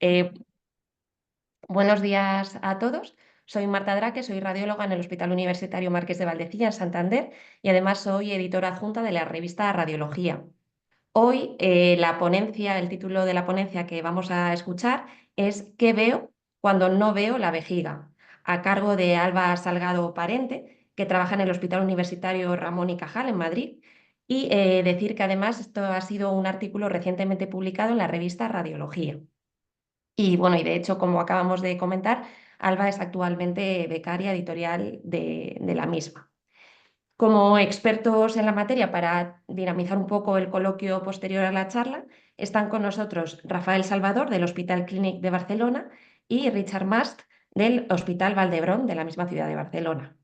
Eh, Buenos días a todos. Soy Marta Draque, soy radióloga en el Hospital Universitario Marqués de Valdecilla, en Santander, y además soy editora adjunta de la revista Radiología. Hoy la ponencia, el título de la ponencia que vamos a escuchar es ¿Qué veo cuando no veo la vejiga?, a cargo de Alba Salgado Parente, que trabaja en el Hospital Universitario Ramón y Cajal en Madrid. Y decir que además esto ha sido un artículo recientemente publicado en la revista Radiología. Y bueno, y de hecho, como acabamos de comentar, Alba es actualmente becaria editorial de la misma. Como expertos en la materia, para dinamizar un poco el coloquio posterior a la charla, están con nosotros Rafael Salvador, del Hospital Clínic de Barcelona, y Richard Mast, del Hospital Valdebrón, de la misma ciudad de Barcelona.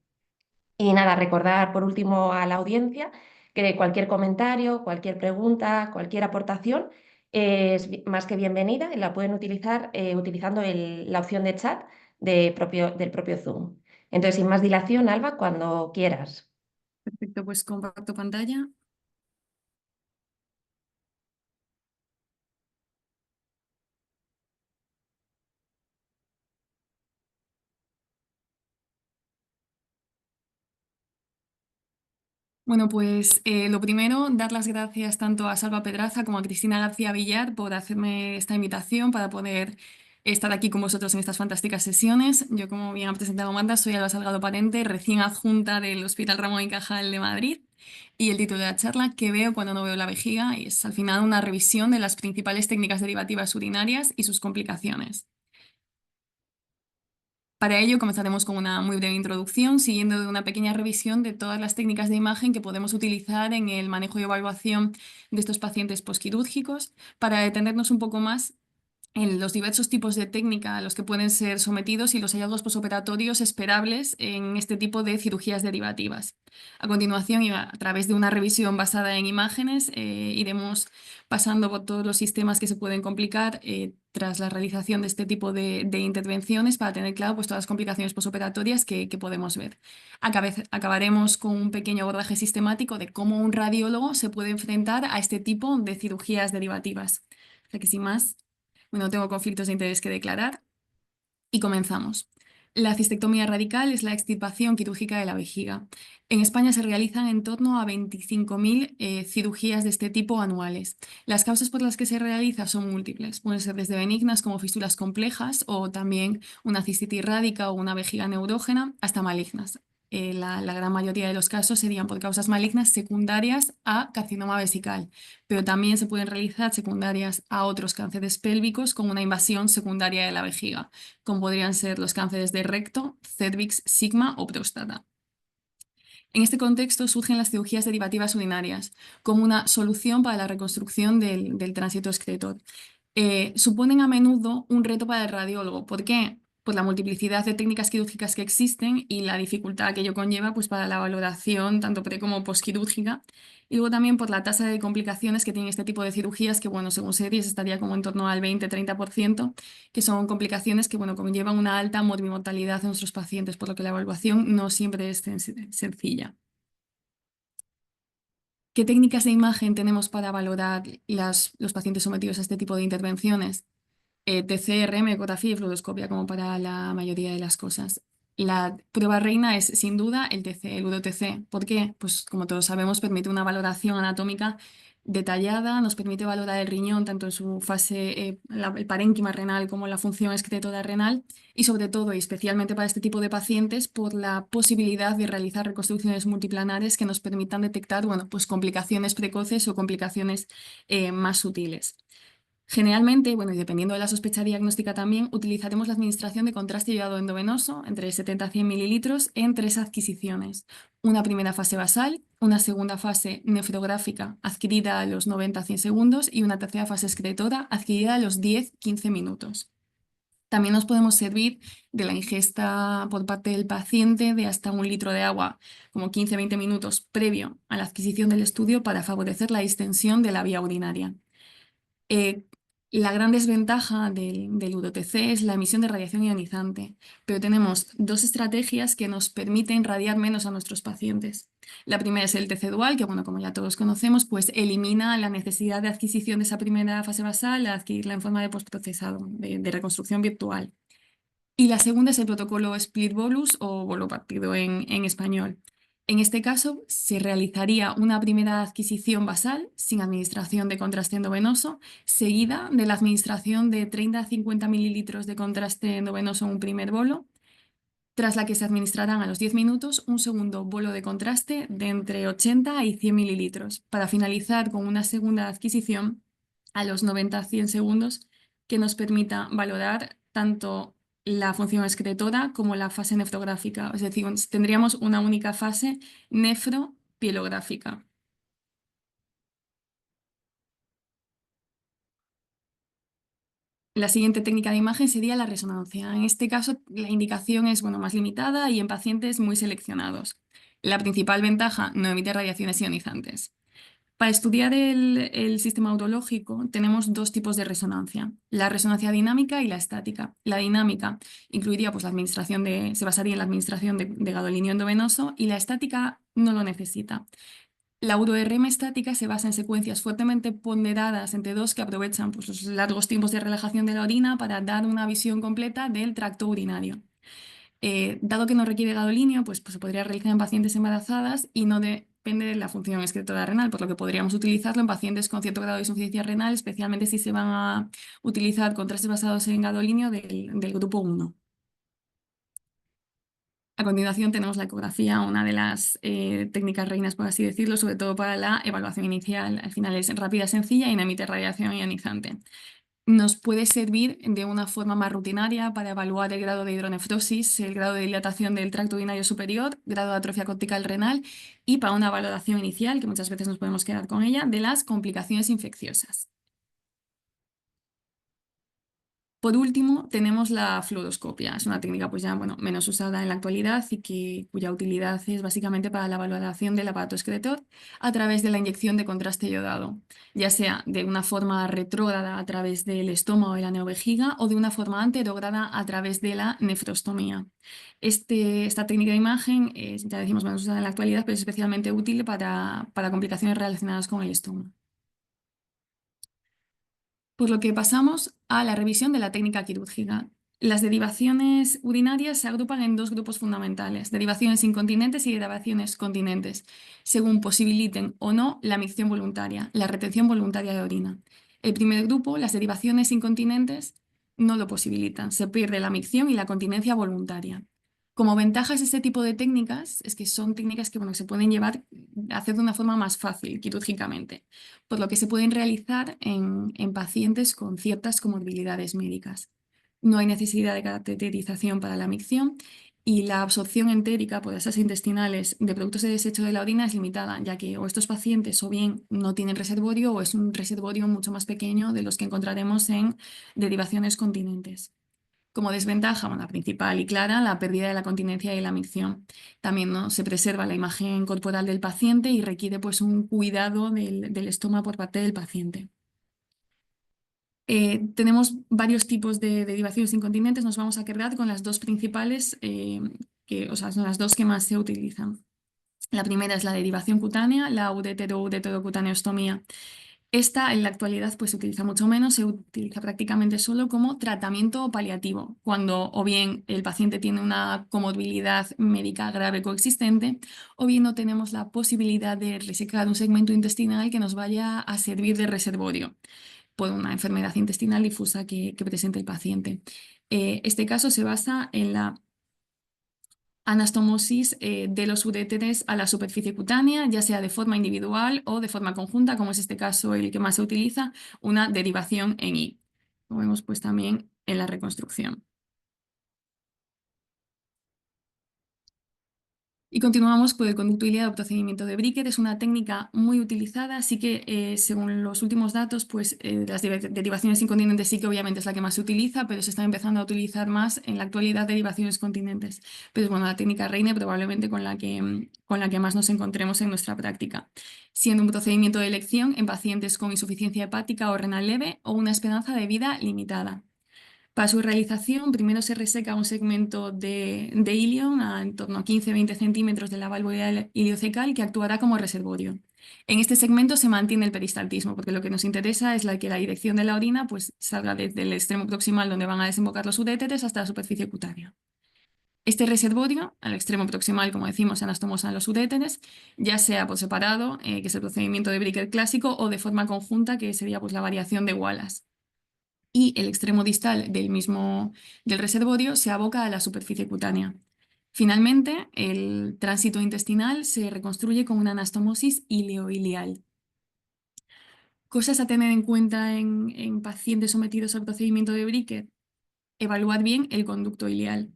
Y nada, recordar por último a la audiencia que cualquier comentario, cualquier pregunta, cualquier aportación es más que bienvenida y la pueden utilizar utilizando la opción de chat del propio Zoom. Entonces, sin más dilación, Alba, cuando quieras. Perfecto, pues comparto pantalla. Bueno, pues lo primero, dar las gracias tanto a Salva Pedraza como a Cristina García Villar por hacerme esta invitación para poder estar aquí con vosotros en estas fantásticas sesiones. Yo, como bien ha presentado Amanda, soy Alba Salgado Parente, recién adjunta del Hospital Ramón y Cajal de Madrid. Y el título de la charla, ¿Qué veo cuando no veo la vejiga?, es al final una revisión de las principales técnicas derivativas urinarias y sus complicaciones. Para ello, comenzaremos con una muy breve introducción, siguiendo de una pequeña revisión de todas las técnicas de imagen que podemos utilizar en el manejo y evaluación de estos pacientes posquirúrgicos, para detenernos un poco más en los diversos tipos de técnica a los que pueden ser sometidos y los hallazgos posoperatorios esperables en este tipo de cirugías derivativas. A continuación, y a través de una revisión basada en imágenes, iremos pasando por todos los sistemas que se pueden complicar tras la realización de este tipo de intervenciones, para tener claro pues, todas las complicaciones posoperatorias que podemos ver. Acabaremos con un pequeño abordaje sistemático de cómo un radiólogo se puede enfrentar a este tipo de cirugías derivativas. O sea que sin más, bueno, tengo conflictos de interés que declarar y comenzamos. La cistectomía radical es la extirpación quirúrgica de la vejiga. En España se realizan en torno a 25.000 cirugías de este tipo anuales. Las causas por las que se realiza son múltiples. Pueden ser desde benignas, como fístulas complejas, o también una cistitis rádica o una vejiga neurógena, hasta malignas. La gran mayoría de los casos serían por causas malignas secundarias a carcinoma vesical, pero también se pueden realizar secundarias a otros cánceres pélvicos con una invasión secundaria de la vejiga, como podrían ser los cánceres de recto, cervix, sigma o próstata. En este contexto surgen las cirugías derivativas urinarias como una solución para la reconstrucción del tránsito excretor. Suponen a menudo un reto para el radiólogo. ¿Por qué? Por la multiplicidad de técnicas quirúrgicas que existen y la dificultad que ello conlleva pues, para la valoración tanto pre como postquirúrgica. Y luego también por la tasa de complicaciones que tiene este tipo de cirugías, que bueno, según series estaría como en torno al 20-30%, que son complicaciones que bueno, conllevan una alta morbimortalidad en nuestros pacientes, por lo que la evaluación no siempre es sencilla. ¿Qué técnicas de imagen tenemos para valorar los pacientes sometidos a este tipo de intervenciones? TC, RM, ecografía y fluoroscopia, como para la mayoría de las cosas. La prueba reina es, sin duda, el TC, el UDOTC. ¿Por qué? Pues como todos sabemos, permite una valoración anatómica detallada, nos permite valorar el riñón tanto en su fase, el parénquima renal, como la función excretora renal, y sobre todo, y especialmente para este tipo de pacientes, por la posibilidad de realizar reconstrucciones multiplanares que nos permitan detectar, bueno, pues complicaciones precoces o complicaciones más sutiles. Generalmente, bueno, y dependiendo de la sospecha diagnóstica también, utilizaremos la administración de contraste iodado endovenoso entre 70 a 100 mililitros en 3 adquisiciones. Una primera fase basal, una segunda fase nefrográfica adquirida a los 90 a 100 segundos y una tercera fase excretora adquirida a los 10-15 minutos. También nos podemos servir de la ingesta por parte del paciente de hasta 1 litro de agua, como 15-20 minutos previo a la adquisición del estudio, para favorecer la distensión de la vía urinaria. La gran desventaja del UTC es la emisión de radiación ionizante, pero tenemos dos estrategias que nos permiten radiar menos a nuestros pacientes. La primera es el TC dual, que bueno, como ya todos conocemos, pues elimina la necesidad de adquisición de esa primera fase basal, a adquirirla en forma de postprocesado, de reconstrucción virtual. Y la segunda es el protocolo split bolus o bolo partido en español. En este caso, se realizaría una primera adquisición basal sin administración de contraste endovenoso, seguida de la administración de 30 a 50 mililitros de contraste endovenoso en un primer bolo, tras la que se administrarán a los 10 minutos un segundo bolo de contraste de entre 80 y 100 mililitros, para finalizar con una segunda adquisición a los 90 a 100 segundos que nos permita valorar tanto la función excretora como la fase nefrográfica. Es decir, tendríamos una única fase nefropielográfica. La siguiente técnica de imagen sería la resonancia. En este caso, la indicación es bueno, más limitada y en pacientes muy seleccionados. La principal ventaja, no emite radiaciones ionizantes. Para estudiar el sistema urológico tenemos dos tipos de resonancia, la resonancia dinámica y la estática. La dinámica incluiría pues, se basaría en la administración de gadolinio endovenoso y la estática no lo necesita. La UroRM estática se basa en secuencias fuertemente ponderadas entre dos que aprovechan pues, los largos tiempos de relajación de la orina para dar una visión completa del tracto urinario. Dado que no requiere gadolinio, pues se podría realizar en pacientes embarazadas y no depende de la función excretora renal, por lo que podríamos utilizarlo en pacientes con cierto grado de insuficiencia renal, especialmente si se van a utilizar contrastes basados en gadolinio del grupo 1. A continuación tenemos la ecografía, una de las técnicas reinas, por así decirlo, sobre todo para la evaluación inicial. Al final es rápida, sencilla y no emite radiación ionizante. Nos puede servir de una forma más rutinaria para evaluar el grado de hidronefrosis, el grado de dilatación del tracto urinario superior, grado de atrofia cortical renal y para una valoración inicial, que muchas veces nos podemos quedar con ella, de las complicaciones infecciosas. Por último, tenemos la fluoroscopia. Es una técnica pues ya bueno, menos usada en la actualidad y cuya utilidad es básicamente para la valoración del aparato excretor a través de la inyección de contraste yodado, ya sea de una forma retrógrada a través del estómago y la neovejiga o de una forma anterógrada a través de la nefrostomía. Esta técnica de imagen es, ya decimos, menos usada en la actualidad, pero es especialmente útil para complicaciones relacionadas con el estómago. Por lo que pasamos a la revisión de la técnica quirúrgica. Las derivaciones urinarias se agrupan en dos grupos fundamentales, derivaciones incontinentes y derivaciones continentes, según posibiliten o no la micción voluntaria, la retención voluntaria de orina. El primer grupo, las derivaciones incontinentes, no lo posibilitan, se pierde la micción y la continencia voluntaria. Como ventajas de este tipo de técnicas es que son técnicas que, bueno, se pueden hacer de una forma más fácil quirúrgicamente, por lo que se pueden realizar en pacientes con ciertas comorbilidades médicas. No hay necesidad de cateterización para la micción y la absorción entérica por esas intestinales de productos de desecho de la orina es limitada, ya que o estos pacientes o bien no tienen reservorio o es un reservorio mucho más pequeño de los que encontraremos en derivaciones continentes. Como desventaja, bueno, la principal y clara, la pérdida de la continencia y la micción. También, ¿no? Se preserva la imagen corporal del paciente y requiere pues, un cuidado del estómago por parte del paciente. Tenemos varios tipos de derivaciones incontinentes. Nos vamos a quedar con las dos principales, o sea, son las dos que más se utilizan. La primera es la derivación cutánea, la uretero-ureterocutaneostomía. Esta en la actualidad pues, se utiliza mucho menos, se utiliza prácticamente solo como tratamiento paliativo, cuando o bien el paciente tiene una comorbilidad médica grave coexistente, o bien no tenemos la posibilidad de resecar un segmento intestinal que nos vaya a servir de reservorio por una enfermedad intestinal difusa que presente el paciente. Este caso se basa en la anastomosis de los uréteres a la superficie cutánea, ya sea de forma individual o de forma conjunta, como es este caso el que más se utiliza, una derivación en I. Lo vemos pues también en la reconstrucción. Y continuamos por el conducto ileado procedimiento de Bricker. Es una técnica muy utilizada, así que según los últimos datos, pues las derivaciones incontinentes sí que obviamente es la que más se utiliza, pero se está empezando a utilizar más en la actualidad derivaciones continentes. Pero es bueno, la técnica reina probablemente con la que más nos encontremos en nuestra práctica, siendo un procedimiento de elección en pacientes con insuficiencia hepática o renal leve o una esperanza de vida limitada. Para su realización, primero se reseca un segmento de ilion a en torno a 15-20 centímetros de la válvula iliocecal que actuará como reservorio. En este segmento se mantiene el peristaltismo, porque lo que nos interesa es que la dirección de la orina pues, salga desde el extremo proximal donde van a desembocar los uréteres hasta la superficie cutánea. Este reservorio, al extremo proximal, como decimos, se anastomosan los uréteres, ya sea por separado, que es el procedimiento de Bricker clásico, o de forma conjunta, que sería pues, la variación de Wallace, y el extremo distal del reservorio se aboca a la superficie cutánea. Finalmente, el tránsito intestinal se reconstruye con una anastomosis ileoilial. Cosas a tener en cuenta en pacientes sometidos al procedimiento de Bricker. Evaluar bien el conducto ileal.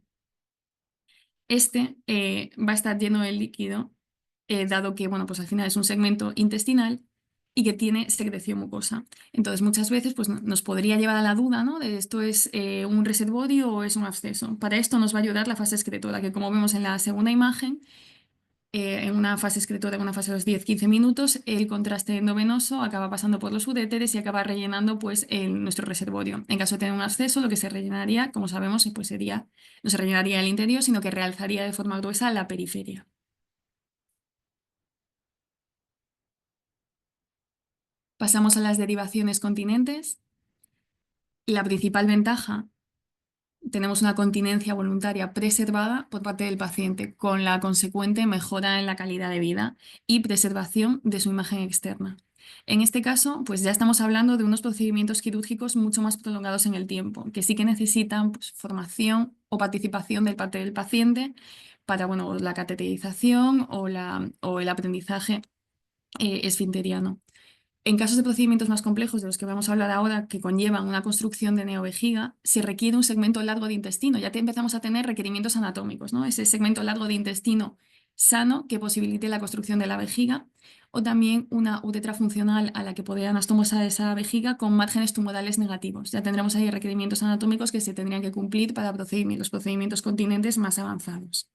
Este va a estar lleno de líquido, dado que bueno, pues al final es un segmento intestinal y que tiene secreción mucosa. Entonces, muchas veces pues, nos podría llevar a la duda, ¿no? De esto es un reservorio o es un absceso. Para esto nos va a ayudar la fase excretora, que como vemos en la segunda imagen, en una fase excretora, en una fase de los 10-15 minutos, el contraste endovenoso acaba pasando por los uréteres y acaba rellenando pues, nuestro reservorio. En caso de tener un absceso, lo que se rellenaría, como sabemos, pues no se rellenaría el interior, sino que realzaría de forma gruesa la periferia. Pasamos a las derivaciones continentes. La principal ventaja, tenemos una continencia voluntaria preservada por parte del paciente, con la consecuente mejora en la calidad de vida y preservación de su imagen externa. En este caso, pues ya estamos hablando de unos procedimientos quirúrgicos mucho más prolongados en el tiempo, que sí que necesitan pues, formación o participación de parte del paciente para bueno, la cateterización o el aprendizaje esfinteriano. En casos de procedimientos más complejos, de los que vamos a hablar ahora, que conllevan una construcción de neovejiga, se requiere un segmento largo de intestino. Ya empezamos a tener requerimientos anatómicos, ¿no? Ese segmento largo de intestino sano que posibilite la construcción de la vejiga, o también una uretra funcional a la que podría anastomosar esa vejiga con márgenes tumorales negativos. Ya tendremos ahí requerimientos anatómicos que se tendrían que cumplir para los procedimientos continentes más avanzados.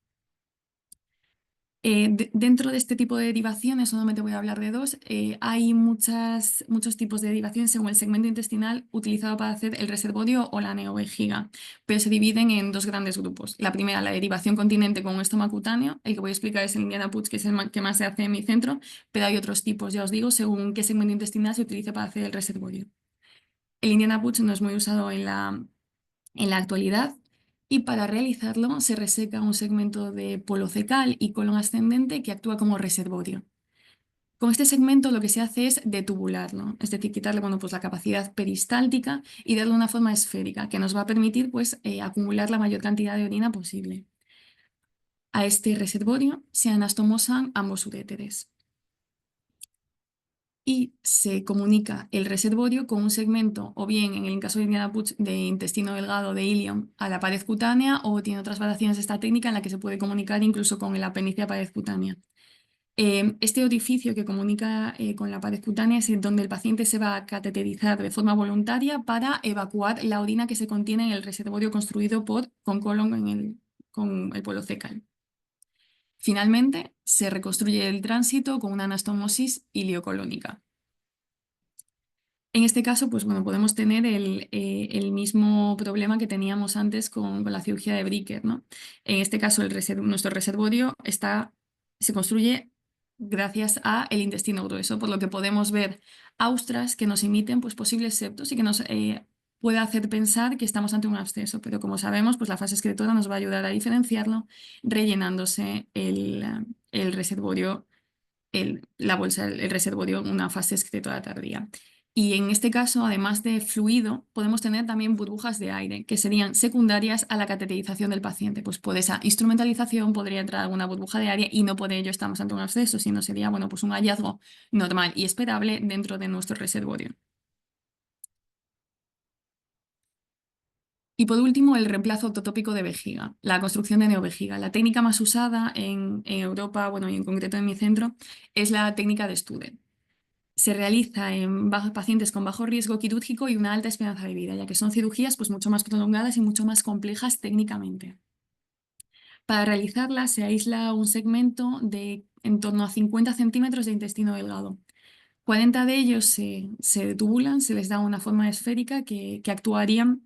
Dentro de este tipo de derivaciones, solamente voy a hablar de dos, hay muchos tipos de derivaciones según el segmento intestinal utilizado para hacer el reservorio o la neovejiga, pero se dividen en dos grandes grupos. La primera, la derivación continente con un estoma cutáneo, el que voy a explicar es el Indiana Putz, que es el que más se hace en mi centro, pero hay otros tipos, ya os digo, según qué segmento intestinal se utiliza para hacer el reservorio. El Indiana Putz no es muy usado en la actualidad, y para realizarlo se reseca un segmento de polo cecal y colon ascendente que actúa como reservorio. Con este segmento lo que se hace es detubularlo, es decir, quitarle bueno, pues la capacidad peristáltica y darle una forma esférica que nos va a permitir pues, acumular la mayor cantidad de orina posible. A este reservorio se anastomosan ambos uréteres y se comunica el reservorio con un segmento, o bien en el caso de Indiana Putz, de intestino delgado de ilion a la pared cutánea, o tiene otras variaciones de esta técnica en la que se puede comunicar incluso con el apéndice a pared cutánea. Este orificio que comunica con la pared cutánea es en donde el paciente se va a cateterizar de forma voluntaria para evacuar la orina que se contiene en el reservorio construido con colon con el polo cecal. Finalmente, se reconstruye el tránsito con una anastomosis iliocolónica. En este caso, pues bueno, podemos tener el mismo problema que teníamos antes con la cirugía de Bricker, ¿no? En este caso, nuestro reservorio se construye gracias a el intestino grueso, por lo que podemos ver austras que nos imiten pues, posibles septos y que nos puede hacer pensar que estamos ante un absceso, pero como sabemos, pues la fase excretora nos va a ayudar a diferenciarlo, rellenándose el reservorio, la bolsa, el reservorio en una fase excretora tardía. Y en este caso, además de fluido, podemos tener también burbujas de aire, que serían secundarias a la cateterización del paciente. Pues por esa instrumentalización podría entrar alguna burbuja de aire y no por ello estamos ante un absceso, sino sería bueno, pues un hallazgo normal y esperable dentro de nuestro reservorio. Y por último, el reemplazo ortotópico de vejiga, la construcción de neovejiga. La técnica más usada en Europa, bueno, y en concreto en mi centro, es la técnica de Studer. Se realiza en pacientes con bajo riesgo quirúrgico y una alta esperanza de vida, ya que son cirugías pues, mucho más prolongadas y mucho más complejas técnicamente. Para realizarla se aísla un segmento de en torno a 50 centímetros de intestino delgado. 40 de ellos se tubulan, se les da una forma esférica que actuarían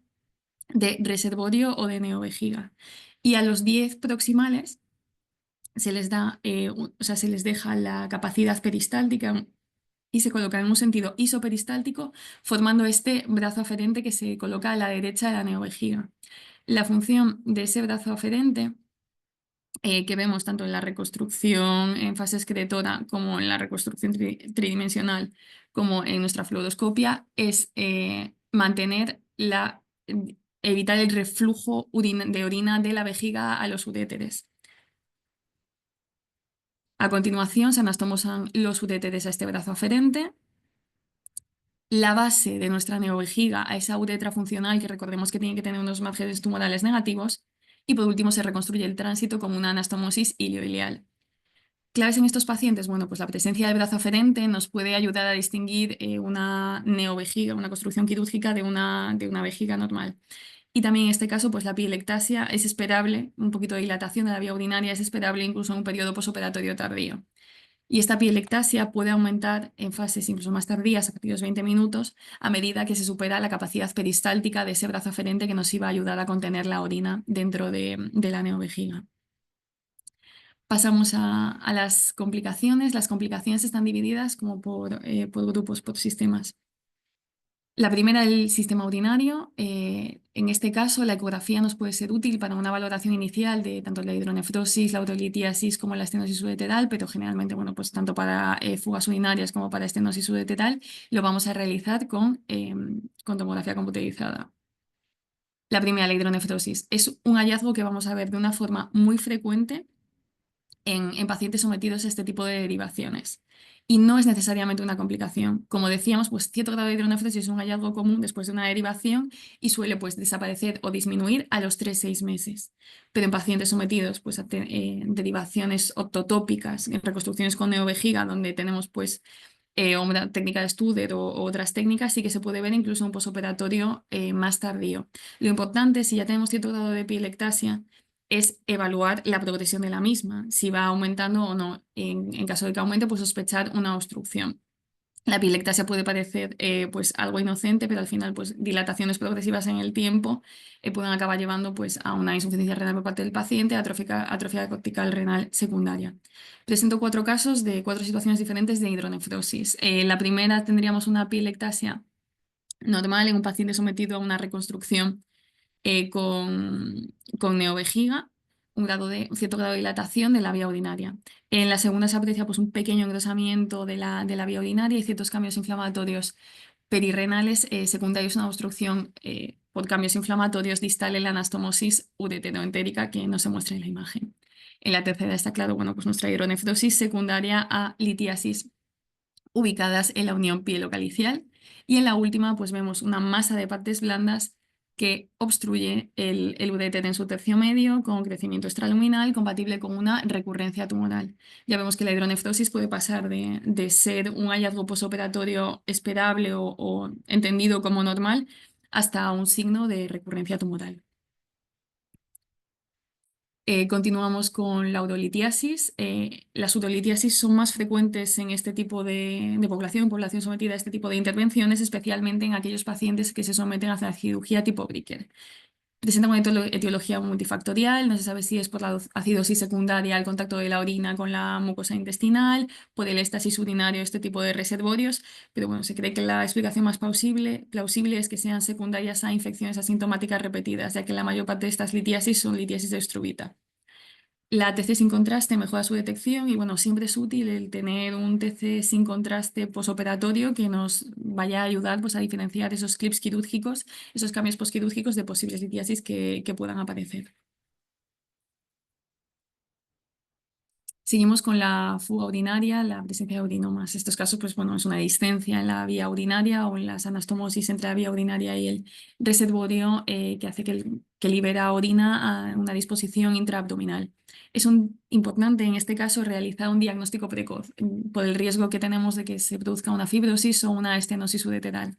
de reservorio o de neovejiga. Y a los 10 proximales se les da, o sea, se les deja la capacidad peristáltica y se coloca en un sentido isoperistáltico, formando este brazo aferente que se coloca a la derecha de la neovejiga. La función de ese brazo aferente, que vemos tanto en la reconstrucción en fase excretora como en la reconstrucción tridimensional, como en nuestra fluoroscopia, es mantener evitar el reflujo de orina de la vejiga a los uréteres. A continuación se anastomosan los uréteres a este brazo aferente. La base de nuestra neovejiga a esa uretra funcional, que recordemos que tiene que tener unos márgenes tumorales negativos. Y por último se reconstruye el tránsito como una anastomosis ilioileal. Claves en estos pacientes, bueno, pues la presencia del brazo aferente nos puede ayudar a distinguir una neovejiga, una construcción quirúrgica de una vejiga normal. Y también en este caso, pues la pielectasia es esperable, un poquito de dilatación de la vía urinaria es esperable incluso en un periodo posoperatorio tardío. Y esta pielectasia puede aumentar en fases incluso más tardías, a partir de los 20 minutos, a medida que se supera la capacidad peristáltica de ese brazo aferente que nos iba a ayudar a contener la orina dentro de la neovejiga. Pasamos a las complicaciones. Las complicaciones están divididas como por grupos, por sistemas. La primera, el sistema urinario. En este caso, la ecografía nos puede ser útil para una valoración inicial de tanto la hidronefrosis, la urolitiasis como la estenosis ureteral, pero generalmente, bueno, pues tanto para fugas urinarias como para estenosis ureteral, lo vamos a realizar con tomografía computerizada. La primera, la hidronefrosis, es un hallazgo que vamos a ver de una forma muy frecuente en pacientes sometidos a este tipo de derivaciones. Y no es necesariamente una complicación. Como decíamos, pues cierto grado de hidronefrosis es un hallazgo común después de una derivación y suele pues, desaparecer o disminuir a los 3-6 meses. Pero en pacientes sometidos pues, a derivaciones ortotópicas, en reconstrucciones con neovejiga, donde tenemos pues, una técnica de Studer o otras técnicas, sí que se puede ver incluso un posoperatorio más tardío. Lo importante, si ya tenemos cierto grado de pielectasia, es evaluar la progresión de la misma, si va aumentando o no. En caso de que aumente, pues sospechar una obstrucción. La pielectasia puede parecer pues algo inocente, pero al final pues dilataciones progresivas en el tiempo pueden acabar llevando pues a una insuficiencia renal por parte del paciente, atrofia cortical renal secundaria. Presento 4 casos de 4 situaciones diferentes de hidronefrosis. La primera tendríamos una pielectasia normal en un paciente sometido a una reconstrucción con neovejiga, un cierto grado de dilatación de la vía urinaria. En la segunda se aprecia pues, un pequeño engrosamiento de la vía urinaria y ciertos cambios inflamatorios perirrenales secundarios a una obstrucción por cambios inflamatorios distal en la anastomosis ureteroentérica que no se muestra en la imagen. En la tercera está claro, bueno, pues nuestra hidronefrosis secundaria a litiasis ubicadas en la unión pielocalicial. Y en la última, pues vemos una masa de partes blandas que obstruye el uréter en su tercio medio con crecimiento extraluminal compatible con una recurrencia tumoral. Ya vemos que la hidronefrosis puede pasar de ser un hallazgo posoperatorio esperable o entendido como normal hasta un signo de recurrencia tumoral. Continuamos con la urolitiasis. Las urolitiasis son más frecuentes en este tipo de población sometida a este tipo de intervenciones, especialmente en aquellos pacientes que se someten a la cirugía tipo Bricker. Presenta una etiología multifactorial, no se sabe si es por la acidosis secundaria al contacto de la orina con la mucosa intestinal, por el éstasis urinario, este tipo de reservorios, pero bueno, se cree que la explicación más plausible es que sean secundarias a infecciones asintomáticas repetidas, ya que la mayor parte de estas litiasis son litiasis de Struvita. La TC sin contraste mejora su detección y bueno, siempre es útil el tener un TC sin contraste posoperatorio que nos vaya a ayudar pues, a diferenciar esos clips quirúrgicos, esos cambios posquirúrgicos de posibles litiasis que puedan aparecer. Seguimos con la fuga urinaria, la presencia de urinomas. En estos casos, pues bueno, es una discencia en la vía urinaria o en las anastomosis entre la vía urinaria y el reservorio que hace que libera orina a una disposición intraabdominal. Es importante en este caso realizar un diagnóstico precoz por el riesgo que tenemos de que se produzca una fibrosis o una estenosis ureteral.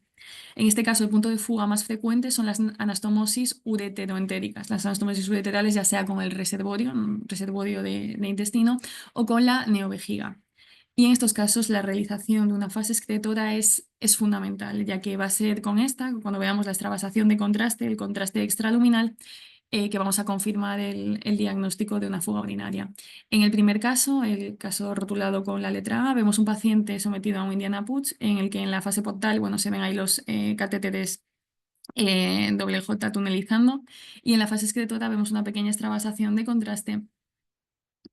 En este caso, el punto de fuga más frecuente son las anastomosis ureteroentéricas. Las anastomosis ureterales, ya sea con el reservorio, un reservorio de intestino, o con la neovejiga. Y en estos casos, la realización de una fase excretora es fundamental, ya que va a ser con esta, cuando veamos la extravasación de contraste, el contraste extraluminal, que vamos a confirmar el diagnóstico de una fuga urinaria. En el primer caso, el caso rotulado con la letra A, vemos un paciente sometido a un Indiana Putsch, en el que en la fase portal, bueno, se ven ahí los catéteres doble J tunelizando, y en la fase excretora vemos una pequeña extravasación de contraste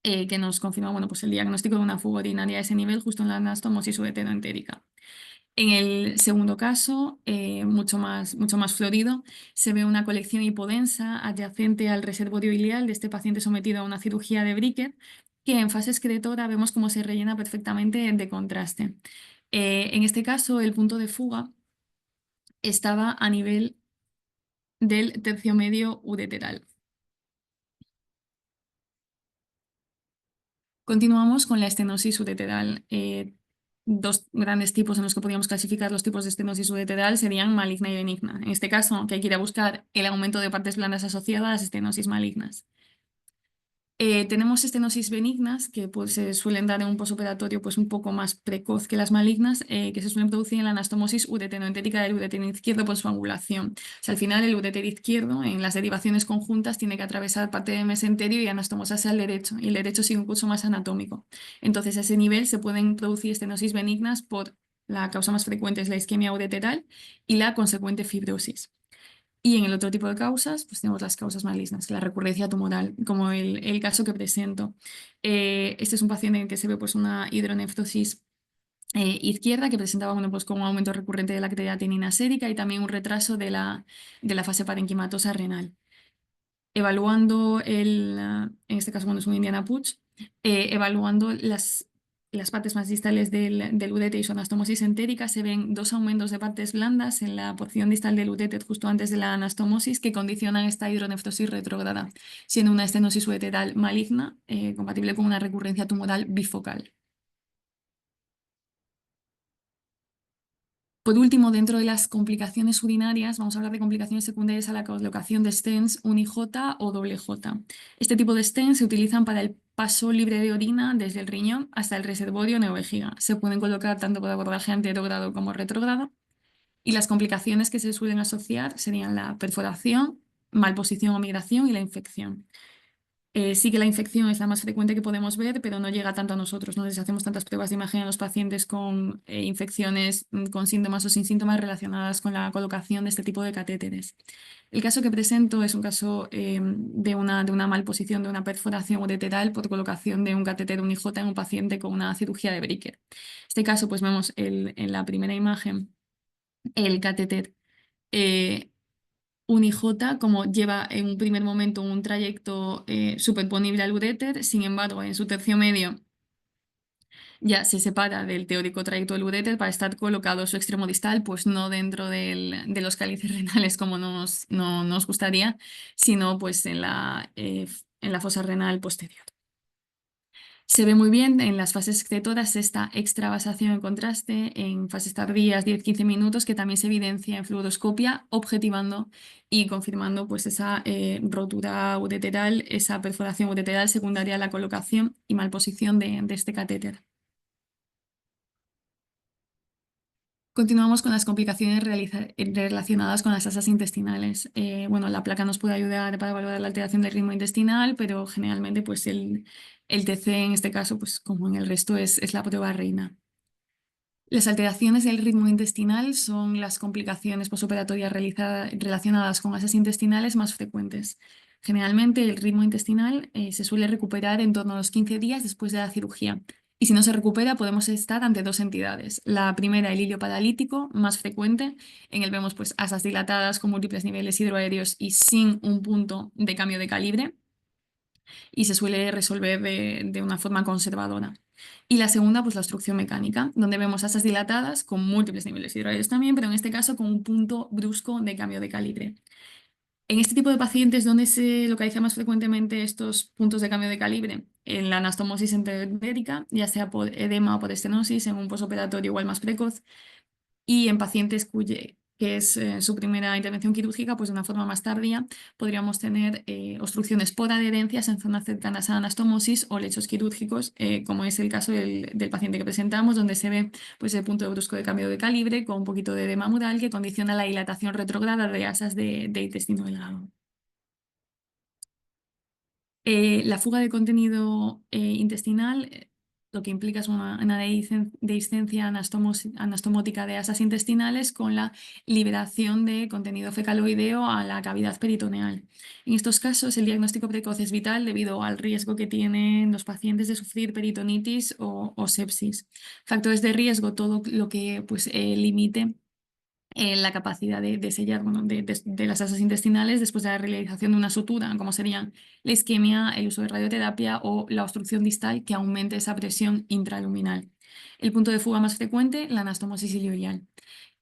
que nos confirma, bueno, pues el diagnóstico de una fuga urinaria a ese nivel justo en la anastomosis ureteroentérica. En el segundo caso, mucho más florido, se ve una colección hipodensa adyacente al reservorio ileal de este paciente sometido a una cirugía de Bricker, que en fase excretora vemos cómo se rellena perfectamente de contraste. En este caso, el punto de fuga estaba a nivel del tercio medio ureteral. Continuamos con la estenosis ureteral. Dos grandes tipos en los que podríamos clasificar los tipos de estenosis ureteral serían maligna y benigna. En este caso, que hay que ir a buscar el aumento de partes blandas asociadas a las estenosis malignas. Tenemos estenosis benignas que pues, se suelen dar en un posoperatorio pues, un poco más precoz que las malignas, que se suelen producir en la anastomosis uretero-entérica del uretero izquierdo por su angulación. O sea, al final el uretero izquierdo en las derivaciones conjuntas tiene que atravesar parte del mesenterio y anastomosarse al derecho, y el derecho sigue un curso más anatómico. Entonces, a ese nivel se pueden producir estenosis benignas por la causa más frecuente es la isquemia ureteral y la consecuente fibrosis. Y en el otro tipo de causas, pues tenemos las causas malignas, la recurrencia tumoral, como el caso que presento. Este es un paciente en el que se ve pues, una hidronefrosis izquierda que presentaba bueno, pues, con un aumento recurrente de la creatinina sérica y también un retraso de la fase parenquimatosa renal. Evaluando en este caso, bueno, es un Indiana Putsch, evaluando las partes más distales del uréter y su anastomosis entérica, se ven dos aumentos de partes blandas en la porción distal del uréter justo antes de la anastomosis que condicionan esta hidronefrosis retrógrada, siendo una estenosis ureteral maligna compatible con una recurrencia tumoral bifocal. Por último, dentro de las complicaciones urinarias, vamos a hablar de complicaciones secundarias a la colocación de stents uni-J o doble J. Este tipo de stents se utilizan para el paso libre de orina desde el riñón hasta el reservorio neovejiga. Se pueden colocar tanto por abordaje anterógrado como retrógrado. Y las complicaciones que se suelen asociar serían la perforación, malposición o migración y la infección. Sí que la infección es la más frecuente que podemos ver, pero no llega tanto a nosotros. No les hacemos tantas pruebas de imagen a los pacientes con infecciones con síntomas o sin síntomas relacionadas con la colocación de este tipo de catéteres. El caso que presento es un caso de una malposición, de una perforación ureteral por colocación de un catéter UniJ en un paciente con una cirugía de Bricker. Este caso, pues vemos en la primera imagen el catéter un IJ, como lleva en un primer momento un trayecto superponible al uréter, sin embargo, en su tercio medio ya se separa del teórico trayecto del uréter para estar colocado su extremo distal, pues no dentro de los cálices renales como no nos gustaría, sino pues en la fosa renal posterior. Se ve muy bien en las fases excretoras esta extravasación en contraste en fases tardías 10-15 minutos que también se evidencia en fluoroscopia objetivando y confirmando pues esa rotura ureteral, esa perforación ureteral secundaria a la colocación y malposición de este catéter. Continuamos con las complicaciones relacionadas con las asas intestinales. Bueno, la placa nos puede ayudar para evaluar la alteración del ritmo intestinal, pero generalmente pues el TC en este caso, pues como en el resto, es la prueba reina. Las alteraciones del ritmo intestinal son las complicaciones posoperatorias relacionadas con asas intestinales más frecuentes. Generalmente el ritmo intestinal se suele recuperar en torno a los 15 días después de la cirugía. Y si no se recupera, podemos estar ante dos entidades. La primera, el hilio paralítico, más frecuente. En él vemos pues, asas dilatadas con múltiples niveles hidroaéreos y sin un punto de cambio de calibre. y se suele resolver de una forma conservadora. Y la segunda, pues la obstrucción mecánica, donde vemos asas dilatadas con múltiples niveles hidroaéreos también, pero en este caso con un punto brusco de cambio de calibre. En este tipo de pacientes, ¿dónde se localizan más frecuentemente estos puntos de cambio de calibre? En la anastomosis entérica, ya sea por edema o por estenosis, en un posoperatorio igual más precoz, y en pacientes que es su primera intervención quirúrgica, pues de una forma más tardía, podríamos tener obstrucciones por adherencias en zonas cercanas a anastomosis o lechos quirúrgicos, como es el caso del paciente que presentamos, donde se ve pues, el punto brusco de cambio de calibre con un poquito de edema mural que condiciona la dilatación retrógrada de asas de intestino delgado. La fuga de contenido intestinal, lo que implica es una dehiscencia anastomótica de asas intestinales con la liberación de contenido fecaloideo a la cavidad peritoneal. En estos casos, el diagnóstico precoz es vital debido al riesgo que tienen los pacientes de sufrir peritonitis o sepsis. Factores de riesgo, todo lo que pues, limite la capacidad de sellar bueno, de las asas intestinales después de la realización de una sutura, como serían la isquemia, el uso de radioterapia o la obstrucción distal que aumente esa presión intraluminal. El punto de fuga más frecuente, la anastomosis ileoileal.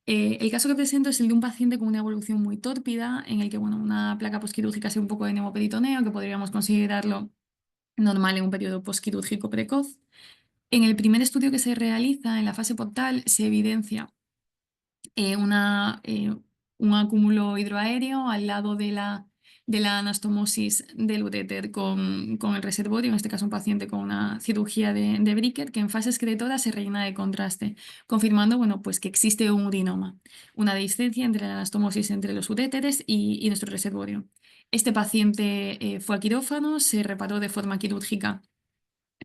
El caso que presento es el de un paciente con una evolución muy tórpida, en el que bueno, una placa posquirúrgica sea un poco de neumoperitoneo, que podríamos considerarlo normal en un periodo posquirúrgico precoz. En el primer estudio que se realiza en la fase portal se evidencia un acúmulo hidroaéreo al lado de la anastomosis del uréter con el reservorio, en este caso un paciente con una cirugía de Bricker, que en fase excretora se rellena de contraste, confirmando bueno, pues que existe un urinoma, una dehiscencia entre la anastomosis entre los uréteres y nuestro reservorio. Este paciente fue a quirófano, se reparó de forma quirúrgica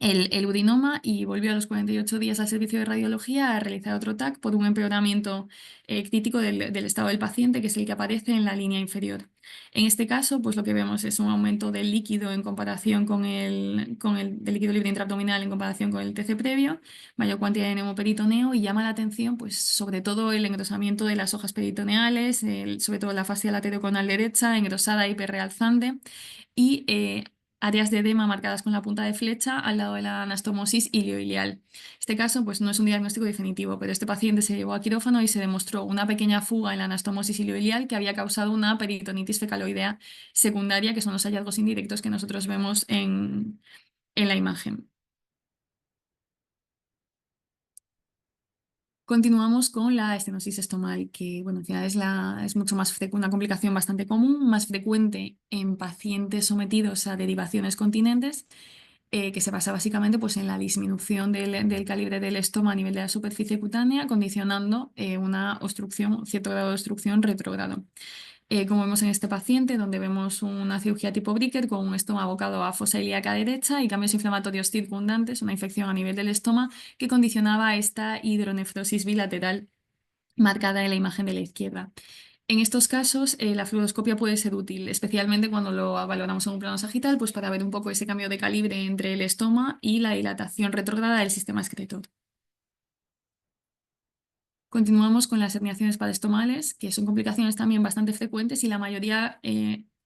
el urinoma y volvió a los 48 días al servicio de radiología a realizar otro TAC por un empeoramiento crítico del estado del paciente, que es el que aparece en la línea inferior. En este caso, pues lo que vemos es un aumento del líquido en comparación del líquido libre intraabdominal en comparación con el TC previo, mayor cantidad de neumoperitoneo y llama la atención, pues sobre todo el engrosamiento de las hojas peritoneales, sobre todo la fascia lateroconal derecha, engrosada hiperrealzante y áreas de edema marcadas con la punta de flecha al lado de la anastomosis ilioileal. Este caso pues, no es un diagnóstico definitivo, pero este paciente se llevó a quirófano y se demostró una pequeña fuga en la anastomosis ilioileal que había causado una peritonitis fecaloidea secundaria, que son los hallazgos indirectos que nosotros vemos en la imagen. Continuamos con la estenosis estomal, que bueno, ya es mucho más una complicación bastante común, más frecuente en pacientes sometidos a derivaciones continentes, que se basa básicamente pues, en la disminución del calibre del estoma a nivel de la superficie cutánea, condicionando una obstrucción, cierto grado de obstrucción retrógrado. Como vemos en este paciente, donde vemos una cirugía tipo Bricker con un estoma abocado a fosa ilíaca derecha y cambios inflamatorios circundantes, una infección a nivel del estoma que condicionaba esta hidronefrosis bilateral marcada en la imagen de la izquierda. En estos casos, la fluoroscopia puede ser útil, especialmente cuando lo valoramos en un plano sagital, pues para ver un poco ese cambio de calibre entre el estoma y la dilatación retrógrada del sistema excretor. Continuamos con las herniaciones parestomales, que son complicaciones también bastante frecuentes y la mayoría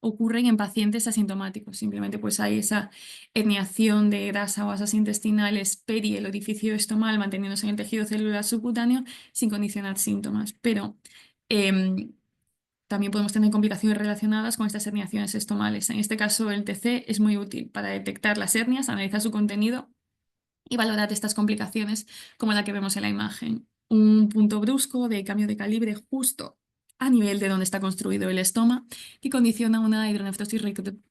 ocurren en pacientes asintomáticos. Simplemente pues hay esa herniación de grasa o asas intestinales peri el orificio estomal manteniéndose en el tejido celular subcutáneo sin condicionar síntomas. Pero em, también podemos tener complicaciones relacionadas con estas herniaciones estomales. En este caso, el TC es muy útil para detectar las hernias, analizar su contenido y valorar estas complicaciones como la que vemos en la imagen. Un punto brusco de cambio de calibre justo a nivel de donde está construido el estoma que condiciona una hidronefrosis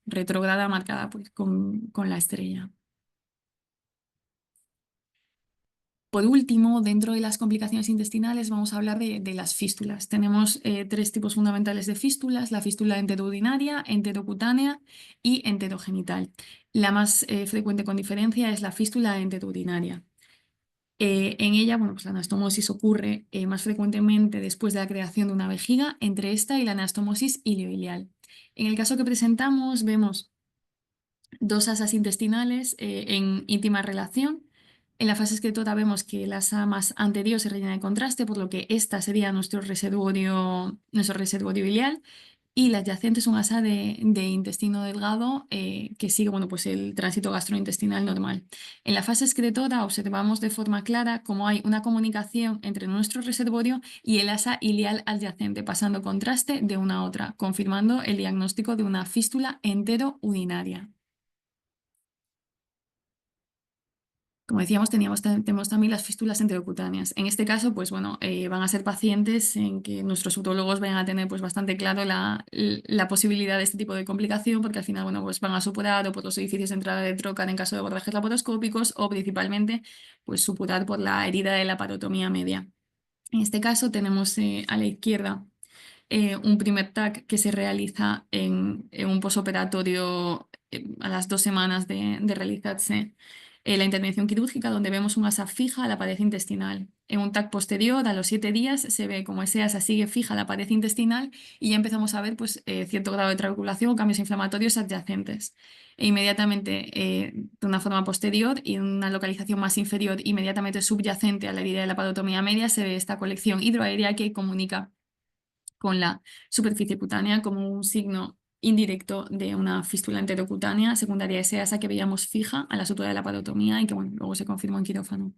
retrógrada marcada pues, con la estrella. Por último, dentro de las complicaciones intestinales vamos a hablar de las fístulas. Tenemos tres tipos fundamentales de fístulas, la fístula enterourinaria, enterocutánea y enterogenital. La más frecuente con diferencia es la fístula enterourinaria. En ella, bueno, pues la anastomosis ocurre más frecuentemente después de la creación de una vejiga, entre esta y la anastomosis ilioileal. En el caso que presentamos, vemos dos asas intestinales en íntima relación. En la fase excretora vemos que la asa más anterior se rellena de contraste, por lo que esta sería nuestro reservorio ileal. y la adyacente es un asa de intestino delgado que sigue bueno, pues el tránsito gastrointestinal normal. En la fase excretora observamos de forma clara cómo hay una comunicación entre nuestro reservorio y el asa ilial adyacente, pasando contraste de una a otra, confirmando el diagnóstico de una fístula enterourinaria. Como decíamos, tenemos también las fístulas enterocutáneas. En este caso, pues bueno, van a ser pacientes en que nuestros urólogos vayan a tener pues bastante claro la posibilidad de este tipo de complicación, porque al final, bueno, pues van a supurar o por los edificios de entrada de trocar en caso de abordajes laparoscópicos o principalmente, pues supurar por la herida de la parotomía media. En este caso tenemos a la izquierda un primer TAC que se realiza en un posoperatorio a las 2 semanas de realizarse la intervención quirúrgica, donde vemos un asa fija a la pared intestinal. En un TAC posterior, a los 7 días, se ve como ese asa sigue fija a la pared intestinal y ya empezamos a ver pues, cierto grado de trabeculación o cambios inflamatorios adyacentes. E inmediatamente, de una forma posterior y en una localización más inferior, inmediatamente subyacente a la herida de la parotomía media, se ve esta colección hidroaérea que comunica con la superficie cutánea como un signo indirecto de una fístula enterocutánea secundaria a esa que veíamos fija a la sutura de la parotomía y que bueno, luego se confirmó en quirófano.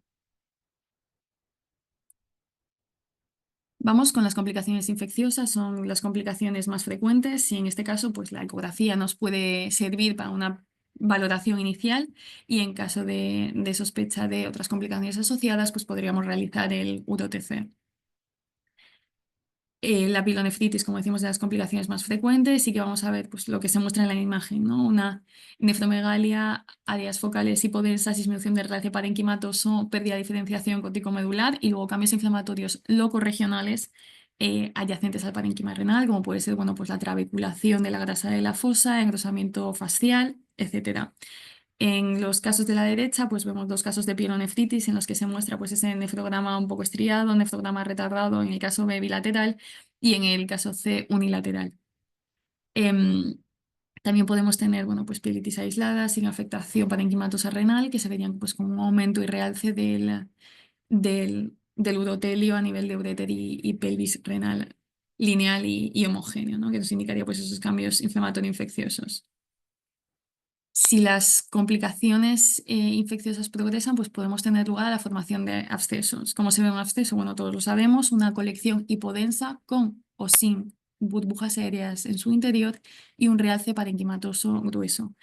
Vamos con las complicaciones infecciosas, son las complicaciones más frecuentes y en este caso pues la ecografía nos puede servir para una valoración inicial y en caso de sospecha de otras complicaciones asociadas pues podríamos realizar el UroTC. La pilonefritis, como decimos, de las complicaciones más frecuentes y que vamos a ver pues, lo que se muestra en la imagen, ¿no? Una nefromegalia, áreas focales hipodensas, disminución del realce parenquimatoso, pérdida de diferenciación corticomedular y luego cambios inflamatorios locorregionales adyacentes al parénquima renal, como puede ser bueno, pues, la trabeculación de la grasa de la fosa, engrosamiento facial, etc. En los casos de la derecha, pues vemos dos casos de pielonefritis en los que se muestra pues, ese nefrograma un poco estriado, nefrograma retardado en el caso B bilateral y en el caso C unilateral. Em, También podemos tener bueno, pues, pielitis aislada sin afectación parenquimatosa renal, que se verían pues, con un aumento y realce del urotelio a nivel de uréter y pelvis renal lineal y homogéneo, ¿no? Que nos indicaría pues, esos cambios inflamatorio-infecciosos. Si las complicaciones infecciosas progresan, pues podemos tener lugar a la formación de abscesos. ¿Cómo se ve un absceso? Bueno, todos lo sabemos, una colección hipodensa con o sin burbujas aéreas en su interior y un realce parenquimatoso grueso,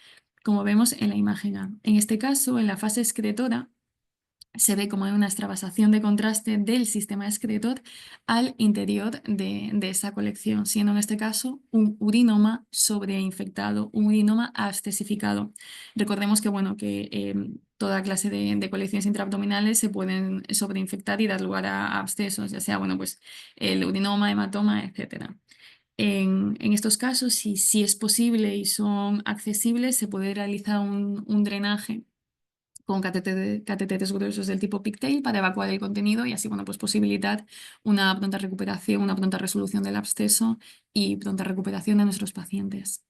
como vemos en la imagen A. En este caso, en la fase excretora, se ve como hay una extravasación de contraste del sistema excretor al interior de esa colección, siendo en este caso un urinoma sobreinfectado, un urinoma abscesificado. Recordemos que, bueno, que toda clase de colecciones intraabdominales se pueden sobreinfectar y dar lugar a abscesos, ya sea bueno, pues, el urinoma, hematoma, etc. En estos casos, si es posible y son accesibles, se puede realizar un drenaje con catéteres gruesos del tipo pigtail para evacuar el contenido y así, bueno, pues posibilitar una pronta recuperación, una pronta resolución del absceso y pronta recuperación de nuestros pacientes.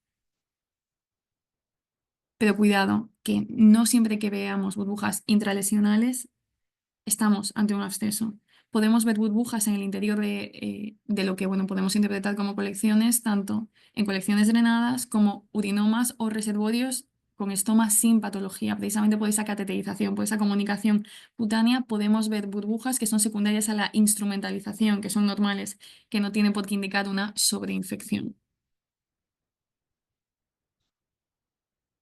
Pero cuidado, que no siempre que veamos burbujas intralesionales estamos ante un absceso. Podemos ver burbujas en el interior de lo que bueno, podemos interpretar como colecciones, tanto en colecciones drenadas como urinomas o reservorios con estoma sin patología. Precisamente por esa cateterización, por esa comunicación cutánea, podemos ver burbujas que son secundarias a la instrumentalización, que son normales, que no tienen por qué indicar una sobreinfección.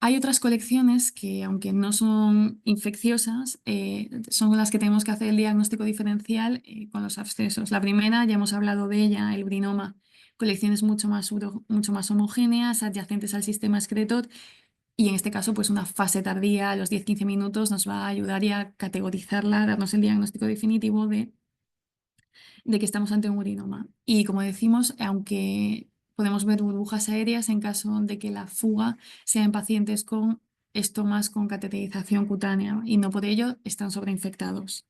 Hay otras colecciones que, aunque no son infecciosas, son las que tenemos que hacer el diagnóstico diferencial con los abscesos. La primera, ya hemos hablado de ella, el brinoma, colecciones mucho más homogéneas, adyacentes al sistema excretor, y en este caso, pues una fase tardía, a los 10-15 minutos, nos va a ayudar ya a categorizarla, darnos el diagnóstico definitivo de que estamos ante un urinoma. Y como decimos, aunque podemos ver burbujas aéreas en caso de que la fuga sea en pacientes con estomas con cateterización cutánea y no por ello están sobreinfectados.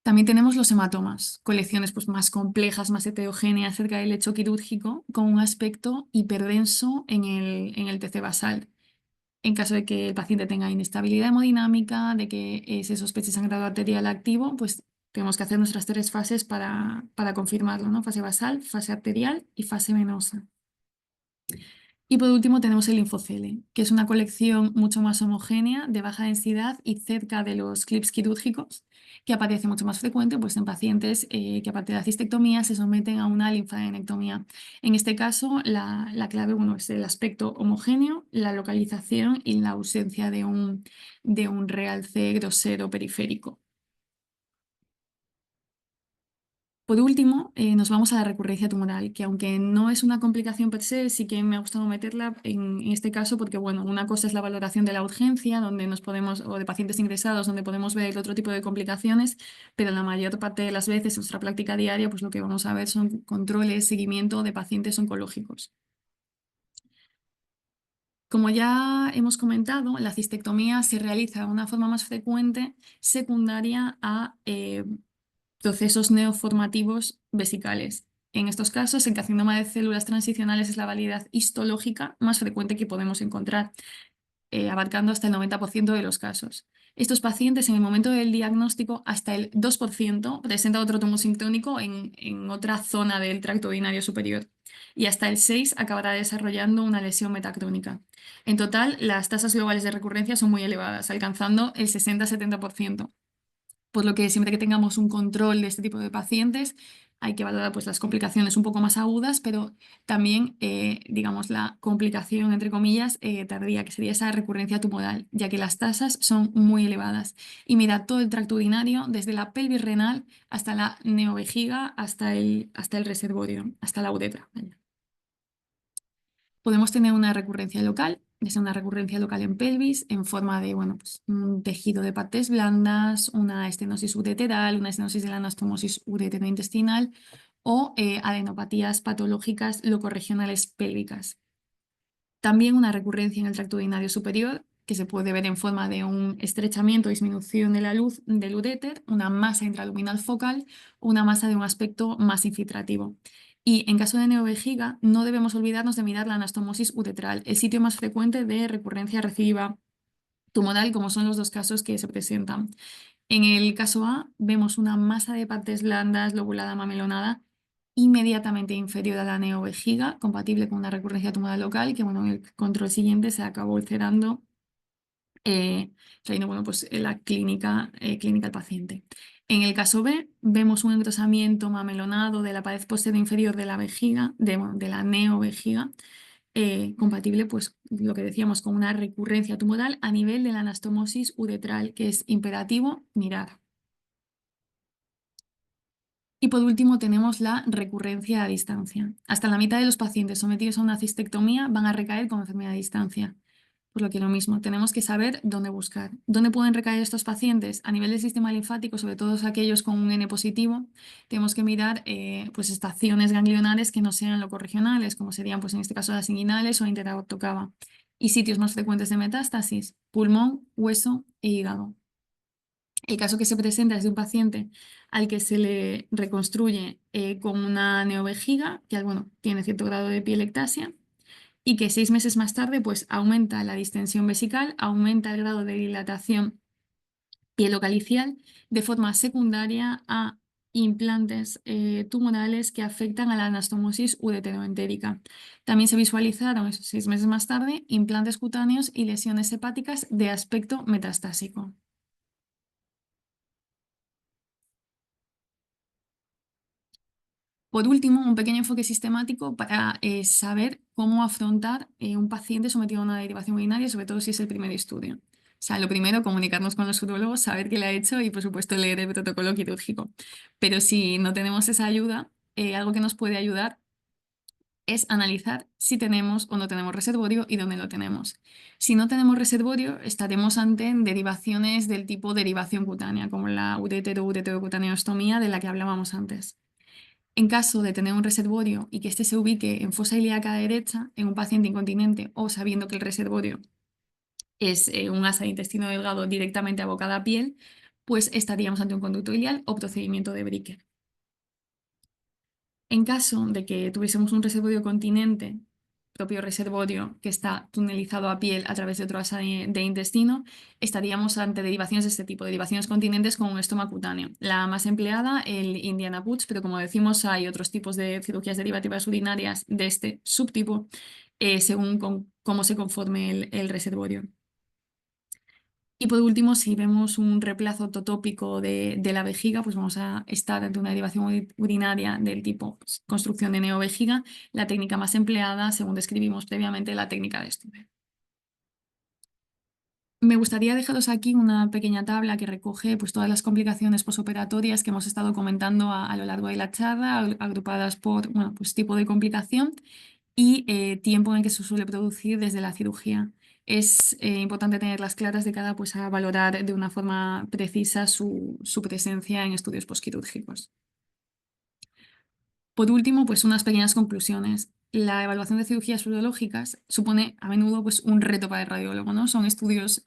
También tenemos los hematomas, colecciones pues, más complejas, más heterogéneas cerca del lecho quirúrgico, con un aspecto hiperdenso en el TC basal. En caso de que el paciente tenga inestabilidad hemodinámica, de que se sospeche sangrado arterial activo, pues Tenemos que hacer nuestras 3 fases para confirmarlo, ¿no? Fase basal, fase arterial y fase venosa. Y por último tenemos el linfocele, que es una colección mucho más homogénea, de baja densidad y cerca de los clips quirúrgicos, que aparece mucho más frecuente pues, en pacientes que aparte de la cistectomía se someten a una linfadenectomía. En este caso, la clave bueno, es el aspecto homogéneo, la localización y la ausencia de un realce grosero periférico. Por último, nos vamos a la recurrencia tumoral, que aunque no es una complicación per se, sí que me ha gustado meterla en este caso porque, bueno, una cosa es la valoración de la urgencia, donde nos podemos, o de pacientes ingresados, donde podemos ver otro tipo de complicaciones, pero la mayor parte de las veces en nuestra práctica diaria, pues lo que vamos a ver son controles, seguimiento de pacientes oncológicos. Como ya hemos comentado, la cistectomía se realiza de una forma más frecuente secundaria a procesos neoformativos vesicales. En estos casos, el carcinoma de células transicionales es la validad histológica más frecuente que podemos encontrar, abarcando hasta el 90% de los casos. Estos pacientes, en el momento del diagnóstico, hasta el 2% presenta otro tumor sintónico en otra zona del tracto urinario superior y hasta el 6% acabará desarrollando una lesión metacrónica. En total, las tasas globales de recurrencia son muy elevadas, alcanzando el 60-70%. Por lo que siempre que tengamos un control de este tipo de pacientes, hay que valorar pues, las complicaciones un poco más agudas, pero también, digamos, la complicación, entre comillas, tardía, que sería esa recurrencia tumoral, ya que las tasas son muy elevadas. Y mira, todo el tracto urinario, desde la pelvis renal hasta la neovejiga, hasta el reservorio, hasta la uretra. Vaya. Podemos tener una recurrencia local, es una recurrencia local en pelvis, en forma de bueno, pues, un tejido de partes blandas, una estenosis ureteral, una estenosis de la anastomosis ureterointestinal o adenopatías patológicas locorregionales pélvicas. También una recurrencia en el tracto urinario superior, que se puede ver en forma de un estrechamiento o disminución de la luz del uréter, una masa intraluminal focal o una masa de un aspecto más infiltrativo. Y en caso de neovejiga, no debemos olvidarnos de mirar la anastomosis uretral, el sitio más frecuente de recurrencia recidiva tumoral, como son los 2 casos que se presentan. En el caso A, vemos una masa de partes blandas, lobulada, mamelonada, inmediatamente inferior a la neovejiga, compatible con una recurrencia tumoral local, que bueno, en el control siguiente se acabó ulcerando, trayendo bueno, pues, la clínica al paciente. En el caso B, vemos un engrosamiento mamelonado de la pared posterior inferior de la vejiga, bueno, de la neovejiga, compatible, pues, lo que decíamos, con una recurrencia tumoral a nivel de la anastomosis uretral, que es imperativo mirar. Y por último tenemos la recurrencia a distancia. Hasta la mitad de los pacientes sometidos a una cistectomía van a recaer con enfermedad a distancia. Por lo que lo mismo, tenemos que saber dónde buscar. ¿Dónde pueden recaer estos pacientes? A nivel del sistema linfático, sobre todo aquellos con un N positivo, tenemos que mirar pues estaciones ganglionares que no sean locorregionales, como serían pues, en este caso las inguinales o interaorto cava. Y sitios más frecuentes de metástasis, pulmón, hueso e hígado. El caso que se presenta es de un paciente al que se le reconstruye con una neovejiga, que bueno, tiene cierto grado de pielectasia, y que 6 meses más tarde pues, aumenta la distensión vesical, aumenta el grado de dilatación pielocalicial de forma secundaria a implantes tumorales que afectan a la anastomosis ureteroentérica. También se visualizaron, esos 6 meses más tarde, implantes cutáneos y lesiones hepáticas de aspecto metastásico. Por último, un pequeño enfoque sistemático para saber cómo afrontar un paciente sometido a una derivación urinaria, sobre todo si es el primer estudio. O sea, lo primero, comunicarnos con los urólogos, saber qué le ha hecho y, por supuesto, leer el protocolo quirúrgico. Pero si no tenemos esa ayuda, algo que nos puede ayudar es analizar si tenemos o no tenemos reservorio y dónde lo tenemos. Si no tenemos reservorio, estaremos ante derivaciones del tipo derivación cutánea, como la ureterocutaneostomía de la que hablábamos antes. En caso de tener un reservorio y que éste se ubique en fosa ilíaca derecha en un paciente incontinente o sabiendo que el reservorio es un asa de intestino delgado directamente abocada a piel, pues estaríamos ante un conducto ilial o procedimiento de Bricker. En caso de que tuviésemos un reservorio continente propio reservorio que está tunelizado a piel a través de otro asa de intestino, estaríamos ante derivaciones de este tipo, derivaciones continentes con un estoma cutáneo. La más empleada, el Indiana Butch, pero como decimos, hay otros tipos de cirugías derivativas urinarias de este subtipo, según cómo se conforme el reservorio. Y por último, si vemos un reemplazo totópico de la vejiga, pues vamos a estar ante una derivación urinaria del tipo pues, construcción de neovejiga, la técnica más empleada, según describimos previamente, la técnica de Stuber. Me gustaría dejaros aquí una pequeña tabla que recoge pues, todas las complicaciones posoperatorias que hemos estado comentando a lo largo de la charla, agrupadas por bueno, pues, tipo de complicación y tiempo en el que se suele producir desde la cirugía. Es importante tenerlas claras de cara pues, a valorar de una forma precisa su presencia en estudios posquirúrgicos. Por último, pues unas pequeñas conclusiones. La evaluación de cirugías urológicas supone a menudo pues, un reto para el radiólogo, ¿no? Son estudios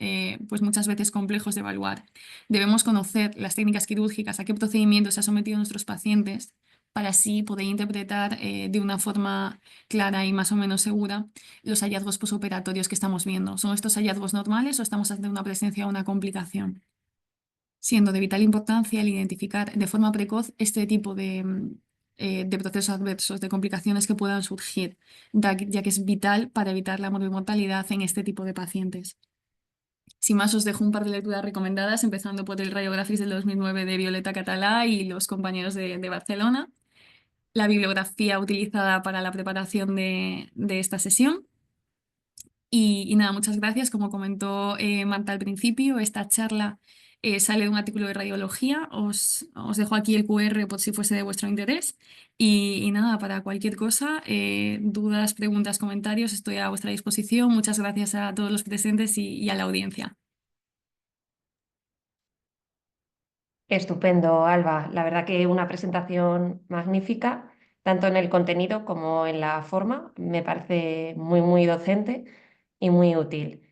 pues, muchas veces complejos de evaluar. Debemos conocer las técnicas quirúrgicas, a qué procedimientos se han sometido nuestros pacientes, para así poder interpretar de una forma clara y más o menos segura los hallazgos posoperatorios que estamos viendo. ¿Son estos hallazgos normales o estamos ante una presencia de una complicación? Siendo de vital importancia el identificar de forma precoz este tipo de procesos adversos, de complicaciones que puedan surgir, ya que es vital para evitar la morbimortalidad en este tipo de pacientes. Sin más, os dejo un par de lecturas recomendadas, empezando por el Radiographics del 2009 de Violeta Catalá y los compañeros de Barcelona, la bibliografía utilizada para la preparación de esta sesión. Y nada, muchas gracias. Como comentó Marta al principio, esta charla sale de un artículo de radiología. Os dejo aquí el QR por si fuese de vuestro interés. Y nada, para cualquier cosa, dudas, preguntas, comentarios, estoy a vuestra disposición. Muchas gracias a todos los presentes y a la audiencia. Estupendo, Alba. La verdad que una presentación magnífica, tanto en el contenido como en la forma. Me parece muy, muy docente y muy útil.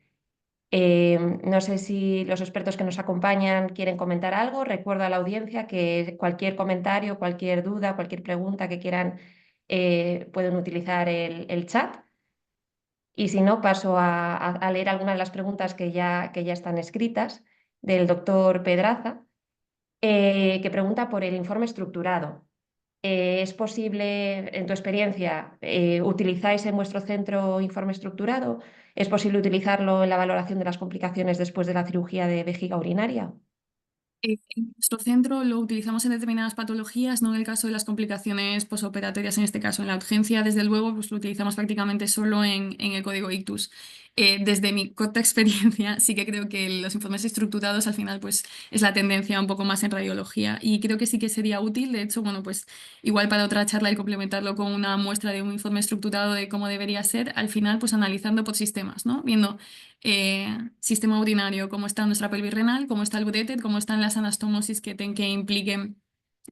No sé si los expertos que nos acompañan quieren comentar algo. Recuerdo a la audiencia que cualquier comentario, cualquier duda, cualquier pregunta que quieran, pueden utilizar el chat. Y si no, paso a leer algunas de las preguntas que ya están escritas del doctor Pedraza, que pregunta por el informe estructurado. ¿Es posible, en tu experiencia, utilizáis en vuestro centro informe estructurado? ¿Es posible utilizarlo en la valoración de las complicaciones después de la cirugía de vejiga urinaria? En nuestro centro lo utilizamos en determinadas patologías, no en el caso de las complicaciones posoperatorias, en este caso en la urgencia, desde luego, pues lo utilizamos prácticamente solo en el código ictus. Desde mi corta experiencia, sí que creo que los informes estructurados al final pues es la tendencia un poco más en radiología y creo que sí que sería útil, de hecho, bueno, pues igual para otra charla y complementarlo con una muestra de un informe estructurado de cómo debería ser, al final pues analizando por sistemas, ¿no? Viendo sistema urinario, cómo está nuestra pelvis renal, cómo está el uréter, cómo están las anastomosis que impliquen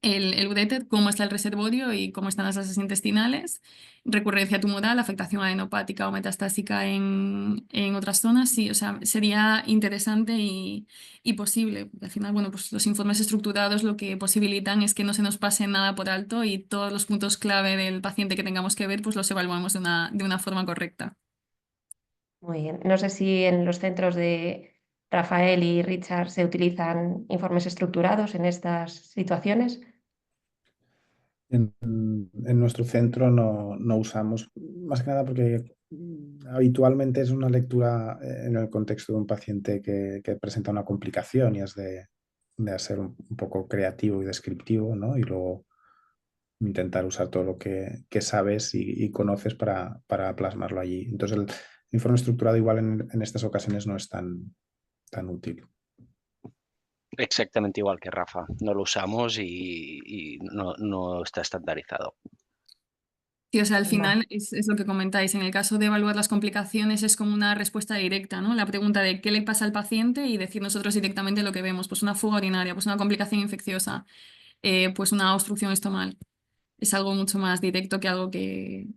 el uréter, cómo está el reservorio y cómo están las asas intestinales, recurrencia tumoral, afectación adenopática o metastásica en otras zonas. Sí, o sea, sería interesante y posible, porque al final, bueno, pues los informes estructurados lo que posibilitan es que no se nos pase nada por alto y todos los puntos clave del paciente que tengamos que ver, pues los evaluamos de una forma correcta. Muy bien. No sé si en los centros de Rafael y Richard se utilizan informes estructurados en estas situaciones. En nuestro centro no usamos, más que nada porque habitualmente es una lectura en el contexto de un paciente que presenta una complicación y es de ser un poco creativo y descriptivo, ¿no? Y luego intentar usar todo lo que sabes y conoces para plasmarlo allí. Entonces el informe estructurado igual en estas ocasiones no es tan útil. Exactamente igual que Rafa. No lo usamos y no está estandarizado. Sí, o sea, al Vale. final es lo que comentáis. En el caso de evaluar las complicaciones es como una respuesta directa, ¿no? La pregunta de qué le pasa al paciente y decir nosotros directamente lo que vemos. Pues una fuga urinaria, pues una complicación infecciosa, pues una obstrucción estomal. Es algo mucho más directo que algo que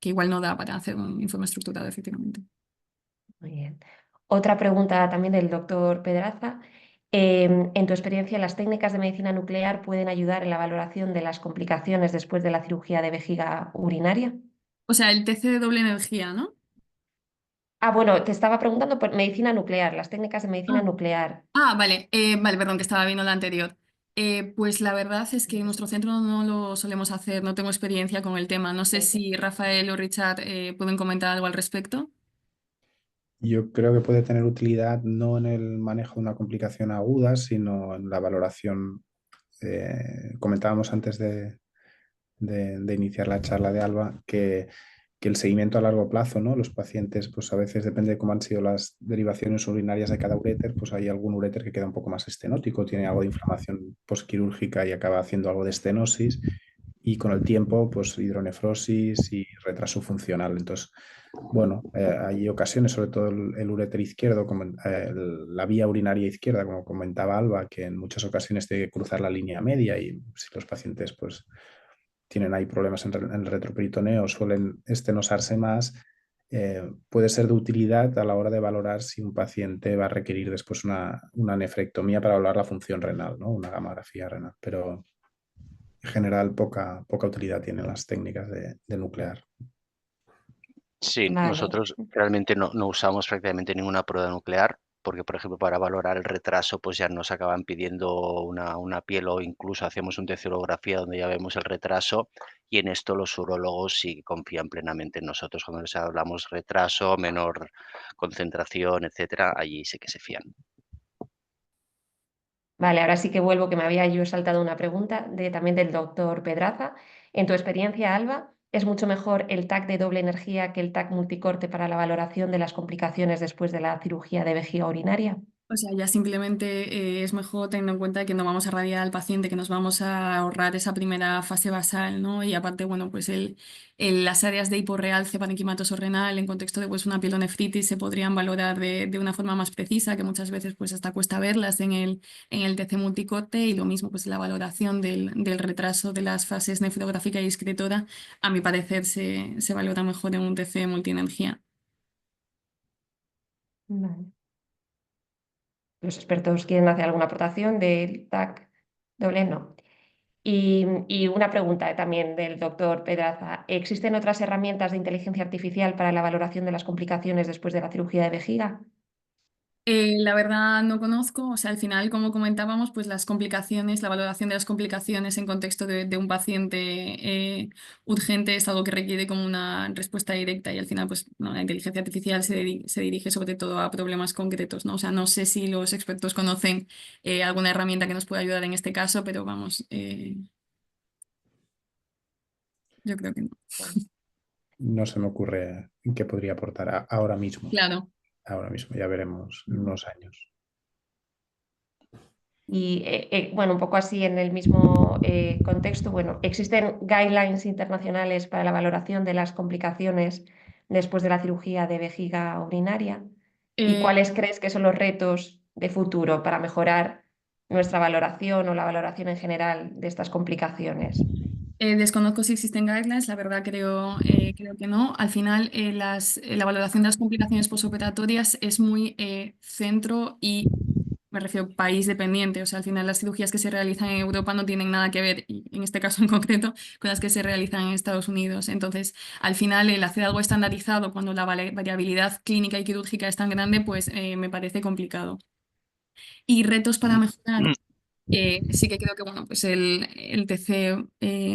igual no da para hacer un informe estructurado, efectivamente. Muy bien. Otra pregunta también del doctor Pedraza. En tu experiencia, ¿las técnicas de medicina nuclear pueden ayudar en la valoración de las complicaciones después de la cirugía de vejiga urinaria? O sea, el TC de doble energía, ¿no? Ah, bueno, te estaba preguntando por medicina nuclear, las técnicas de medicina Ah, nuclear. vale, vale, perdón, que estaba viendo la anterior. Pues la verdad es que en nuestro centro no lo solemos hacer, no tengo experiencia con el tema. No sé si Rafael o Richard pueden comentar algo al respecto. Yo creo que puede tener utilidad no en el manejo de una complicación aguda, sino en la valoración. Comentábamos antes de iniciar la charla de Alba que el seguimiento a largo plazo, ¿no? Los pacientes, pues a veces depende de cómo han sido las derivaciones urinarias de cada uréter, pues hay algún uréter que queda un poco más estenótico, tiene algo de inflamación postquirúrgica y acaba haciendo algo de estenosis, y con el tiempo, pues hidronefrosis y retraso funcional. Entonces, bueno, hay ocasiones, sobre todo el uréter izquierdo, como, la vía urinaria izquierda, como comentaba Alba, que en muchas ocasiones tiene que cruzar la línea media, y si los pacientes pues tienen ahí problemas en el retroperitoneo, suelen estenosarse más, puede ser de utilidad a la hora de valorar si un paciente va a requerir después una nefrectomía para valorar la función renal, ¿no? Una gamografía renal, pero en general poca utilidad tienen las técnicas de nuclear. Sí, Vale. nosotros realmente no usamos prácticamente ninguna prueba nuclear porque, por ejemplo, para valorar el retraso, pues ya nos acaban pidiendo una piel o incluso hacemos un teciolografía donde ya vemos el retraso, y en esto los urólogos sí confían plenamente en nosotros. Cuando les hablamos retraso, menor concentración, etcétera, allí sí que se fían. Vale, ahora sí que vuelvo, que me había yo saltado una pregunta también del doctor Pedraza. En tu experiencia, Alba, ¿es mucho mejor el TAC de doble energía que el TAC multicorte para la valoración de las complicaciones después de la cirugía de vejiga urinaria? O sea, ya simplemente es mejor teniendo en cuenta que no vamos a radiar al paciente, que nos vamos a ahorrar esa primera fase basal, ¿no? Y aparte, bueno, pues las áreas de hiporrealce parenquimatoso renal en contexto de pues, una pielonefritis se podrían valorar de una forma más precisa, que muchas veces pues hasta cuesta verlas en el TC multicote, y lo mismo pues la valoración del retraso de las fases nefrográfica y excretora, a mi parecer se valora mejor en un TC multienergía. Vale. ¿Los expertos quieren hacer alguna aportación del TAC doble? No. Y una pregunta también del doctor Pedraza. ¿Existen otras herramientas de inteligencia artificial para la valoración de las complicaciones después de la cirugía de vejiga? La verdad no conozco, o sea, al final, como comentábamos, pues las complicaciones, la valoración de las complicaciones en contexto de un paciente urgente es algo que requiere como una respuesta directa, y al final, pues no, la inteligencia artificial se dirige sobre todo a problemas concretos, ¿no? O sea, no sé si los expertos conocen alguna herramienta que nos pueda ayudar en este caso, pero vamos, yo creo que no. No se me ocurre qué podría aportar ahora mismo. Claro. Ahora mismo, ya veremos en unos años. Y bueno, un poco así en el mismo contexto, bueno, ¿existen guidelines internacionales para la valoración de las complicaciones después de la cirugía de vejiga urinaria? ¿Y Eh, cuáles crees que son los retos de futuro para mejorar nuestra valoración o la valoración en general de estas complicaciones? Desconozco si existen guidelines, la verdad creo que no. Al final, la valoración de las complicaciones posoperatorias es muy centro y, me refiero, país dependiente. O sea, al final las cirugías que se realizan en Europa no tienen nada que ver, y en este caso en concreto, con las que se realizan en Estados Unidos. Entonces, al final, el hacer algo estandarizado cuando la variabilidad clínica y quirúrgica es tan grande, pues me parece complicado. Y retos para mejorar. Sí que creo que bueno, pues el TC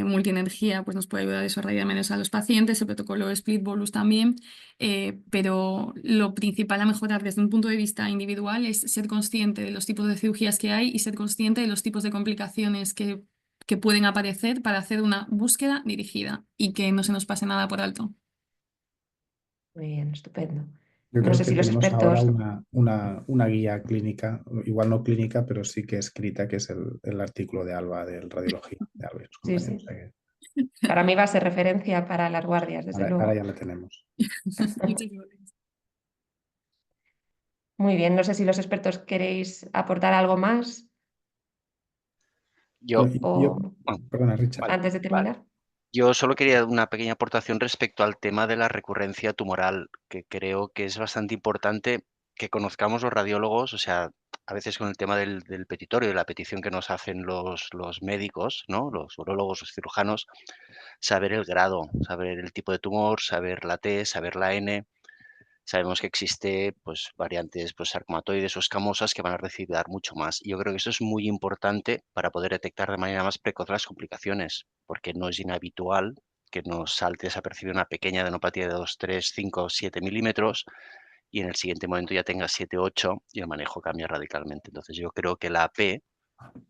multienergía pues nos puede ayudar a eso, a radiar menos a los pacientes, el protocolo Split Bolus también, pero lo principal a mejorar desde un punto de vista individual es ser consciente de los tipos de cirugías que hay y ser consciente de los tipos de complicaciones que pueden aparecer para hacer una búsqueda dirigida y que no se nos pase nada por alto. Muy bien, estupendo. Yo No creo sé que si los tenemos ahora expertos... una guía clínica, igual no clínica, pero sí que escrita, que es el artículo de Alba, del Radiología, de Alba y sus Sí, compañeros. sí. O sea que Para mí va a ser referencia para las guardias, desde ahora luego. ya la tenemos. Muchas gracias. Muy bien, no sé si los expertos queréis aportar algo más Yo, o Perdona, Richard. vale, antes de vale. terminar. Yo solo quería una pequeña aportación respecto al tema de la recurrencia tumoral, que creo que es bastante importante que conozcamos los radiólogos, o sea, a veces con el tema del petitorio, de la petición que nos hacen los médicos, ¿no? Los urólogos, los cirujanos, saber el grado, saber el tipo de tumor, saber la T, saber la N. Sabemos que existe pues, variantes pues, sarcomatoides o escamosas que van a recibir mucho más. Y yo creo que eso es muy importante para poder detectar de manera más precoz las complicaciones, porque no es inhabitual que nos salte desapercibida una pequeña adenopatía de 2, 3, 5, 7 milímetros y en el siguiente momento ya tenga 7, 8 y el manejo cambia radicalmente. Entonces yo creo que la AP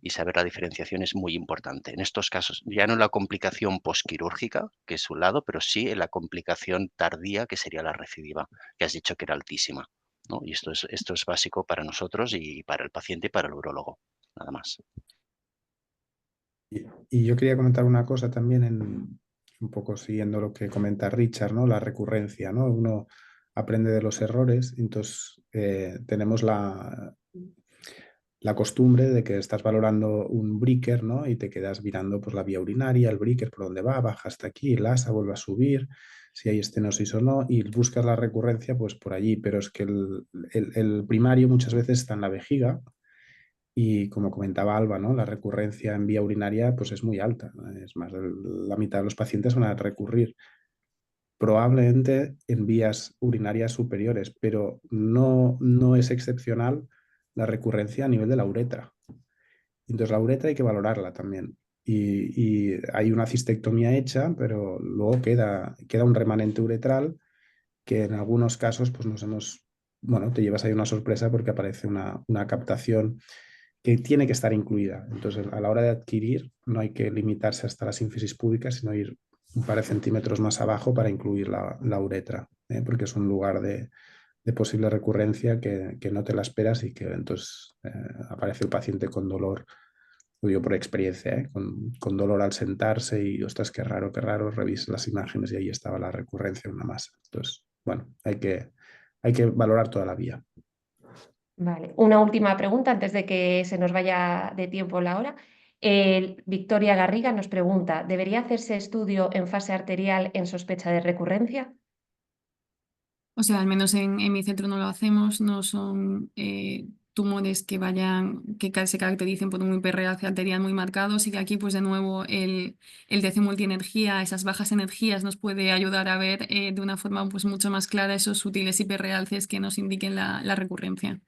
y saber la diferenciación es muy importante. En estos casos, ya no en la complicación posquirúrgica, que es un lado, pero sí en la complicación tardía, que sería la recidiva, que has dicho que era altísima, ¿no? Y esto es básico para nosotros y para el paciente y para el urólogo, nada más. Y yo quería comentar una cosa también, un poco siguiendo lo que comenta Richard, ¿no? La recurrencia, ¿no? Uno aprende de los errores, entonces tenemos la costumbre de que estás valorando un breaker, ¿no? Y te quedas mirando pues, la vía urinaria, el breaker, por dónde va, baja hasta aquí, el asa vuelve a subir, si hay estenosis o no, y buscas la recurrencia pues por allí, pero es que el primario muchas veces está en la vejiga y como comentaba Alba, ¿no? La recurrencia en vía urinaria pues es muy alta, es más, la mitad de los pacientes van a recurrir probablemente en vías urinarias superiores, pero no es excepcional la recurrencia a nivel de la uretra. Entonces la uretra hay que valorarla también. Y hay una cistectomía hecha, pero luego queda un remanente uretral que en algunos casos pues bueno, te llevas ahí una sorpresa porque aparece una captación que tiene que estar incluida. Entonces, a la hora de adquirir, no hay que limitarse hasta la sínfisis púbica, sino ir un par de centímetros más abajo para incluir la uretra, porque es un lugar de posible recurrencia que no te la esperas y que entonces aparece el paciente con dolor, lo digo por experiencia, con dolor al sentarse y, ostras, qué raro, revisas las imágenes y ahí estaba la recurrencia en una masa. Entonces, bueno, hay que valorar toda la vía. Vale, una última pregunta antes de que se nos vaya de tiempo la hora. Victoria Garriga nos pregunta, ¿debería hacerse estudio en fase arterial en sospecha de recurrencia? O sea, al menos en mi centro no lo hacemos, no son tumores que se caractericen por un hiperrealce arterial muy marcado. Y que aquí, pues de nuevo, el TC multienergía, esas bajas energías, nos puede ayudar a ver de una forma pues, mucho más clara esos sutiles hiperrealces que nos indiquen la recurrencia.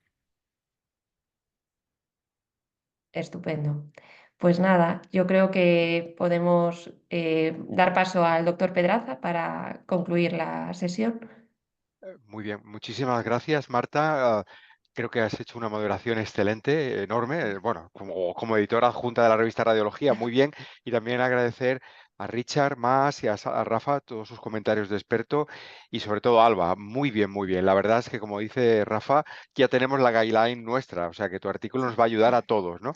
Estupendo. Pues nada, yo creo que podemos dar paso al doctor Pedraza para concluir la sesión. Muy bien, muchísimas gracias, Marta. Creo que has hecho una moderación excelente, enorme. Bueno, como editora adjunta de la revista Radiología, muy bien. Y también agradecer a Richard más y a Rafa todos sus comentarios de experto y sobre todo a Alba. Muy bien, muy bien. La verdad es que, como dice Rafa, ya tenemos la guideline nuestra, o sea que tu artículo nos va a ayudar a todos, ¿no?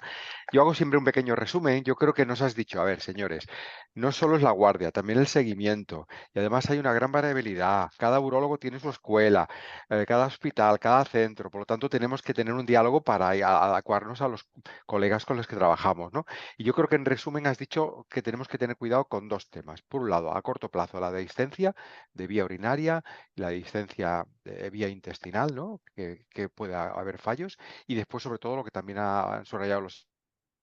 Yo hago siempre un pequeño resumen. Yo creo que nos has dicho, a ver, señores, no solo es la guardia, también el seguimiento. Y además hay una gran variabilidad. Cada urólogo tiene su escuela, cada hospital, cada centro. Por lo tanto, tenemos que tener un diálogo para adecuarnos a los colegas con los que trabajamos, ¿no? Y yo creo que en resumen has dicho que tenemos que tener cuidado con dos temas. Por un lado, a corto plazo, la dehiscencia de vía urinaria y la dehiscencia de vía intestinal, ¿no? Que pueda haber fallos. Y después, sobre todo, lo que también han subrayado los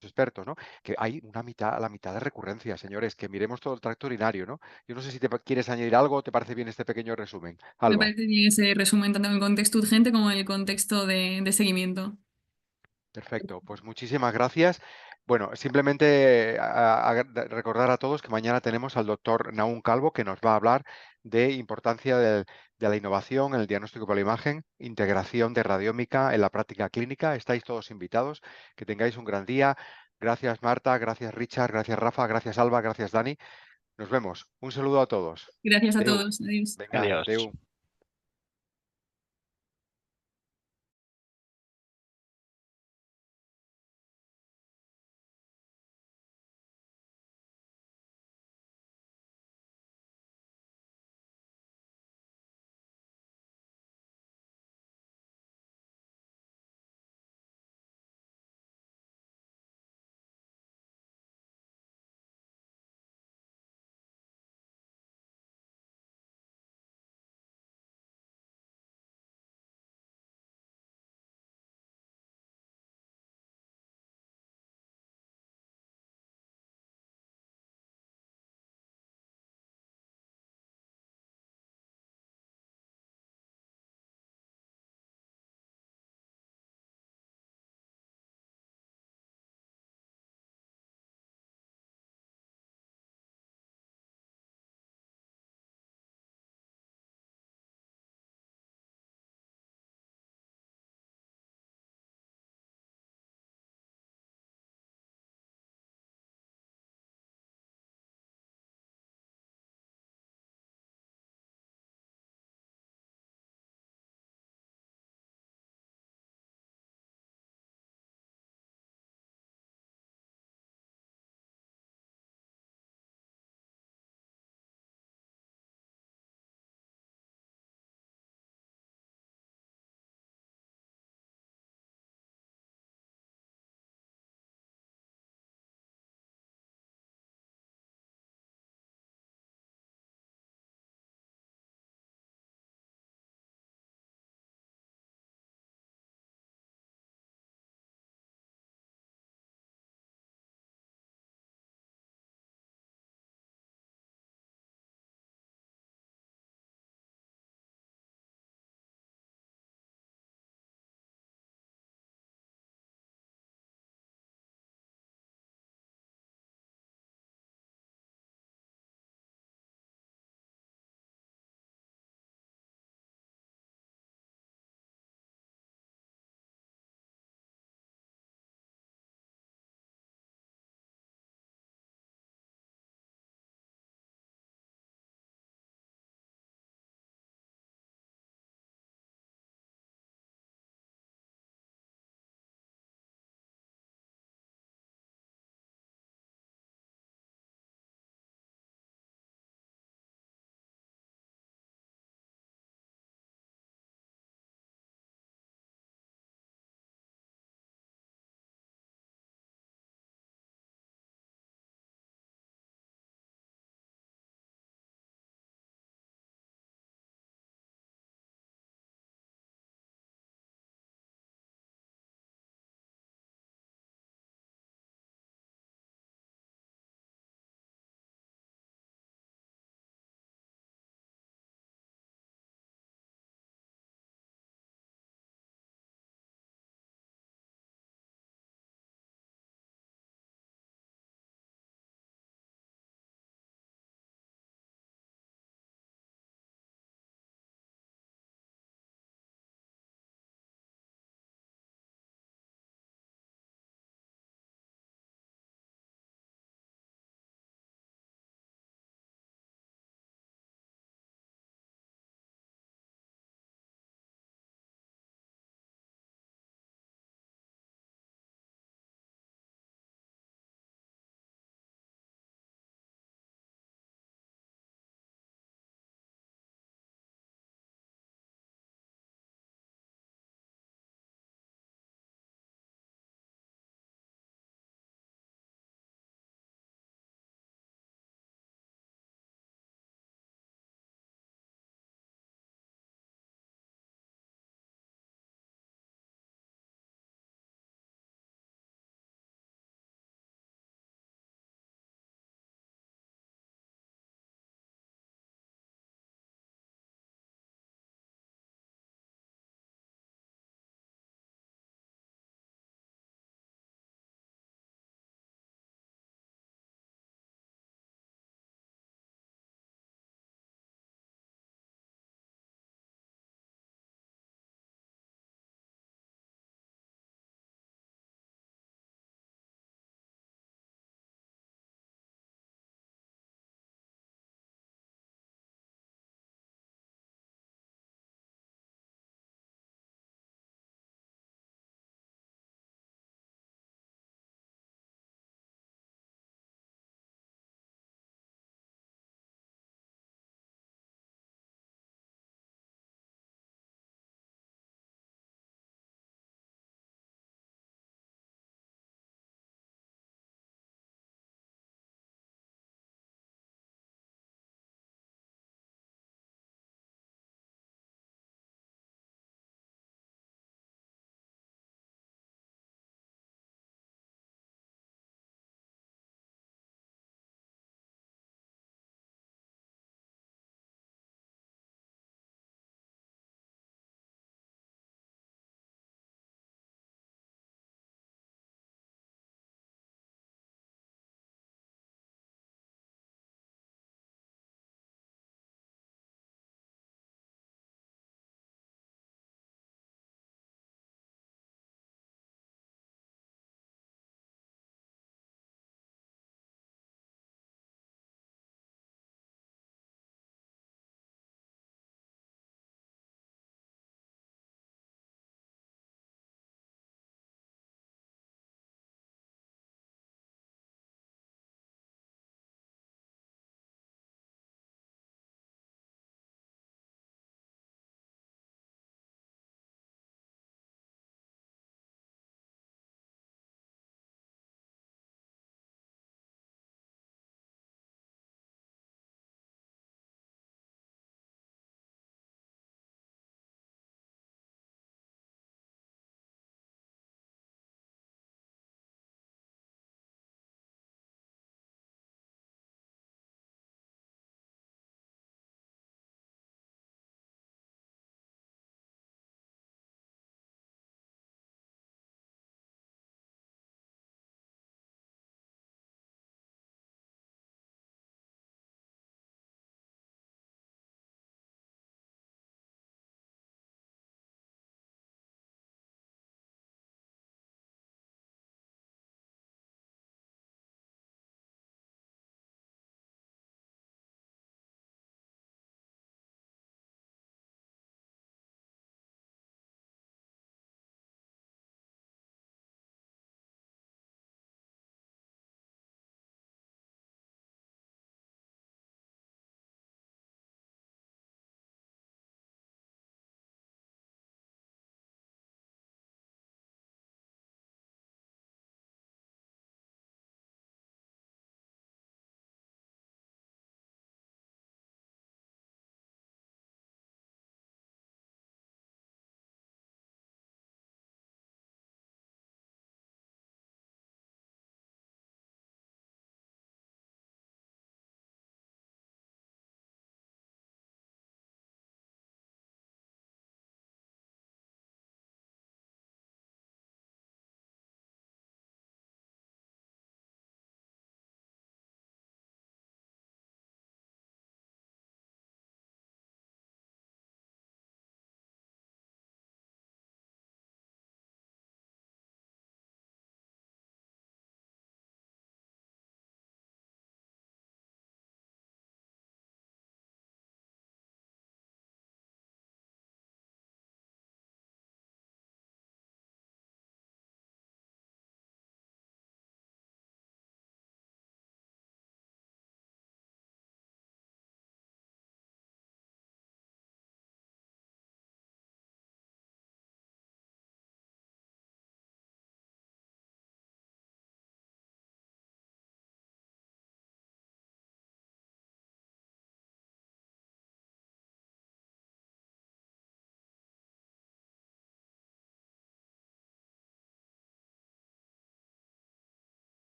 expertos, ¿no? Que hay la mitad de recurrencia, señores, que miremos todo el tracto urinario, ¿no? Yo no sé si quieres añadir algo o te parece bien este pequeño resumen. Me Alba. parece bien ese resumen tanto en el contexto urgente como en el contexto de seguimiento. Perfecto, pues muchísimas gracias. Bueno, simplemente recordar a todos que mañana tenemos al doctor Naún Calvo que nos va a hablar de importancia de la innovación en el diagnóstico por la imagen, integración de radiómica en la práctica clínica. Estáis todos invitados. Que tengáis un gran día. Gracias Marta, gracias Richard, gracias Rafa, gracias Alba, gracias Dani. Nos vemos. Un saludo a todos. Gracias a Adeu. todos. Adiós. Venga, Adiós. adeu.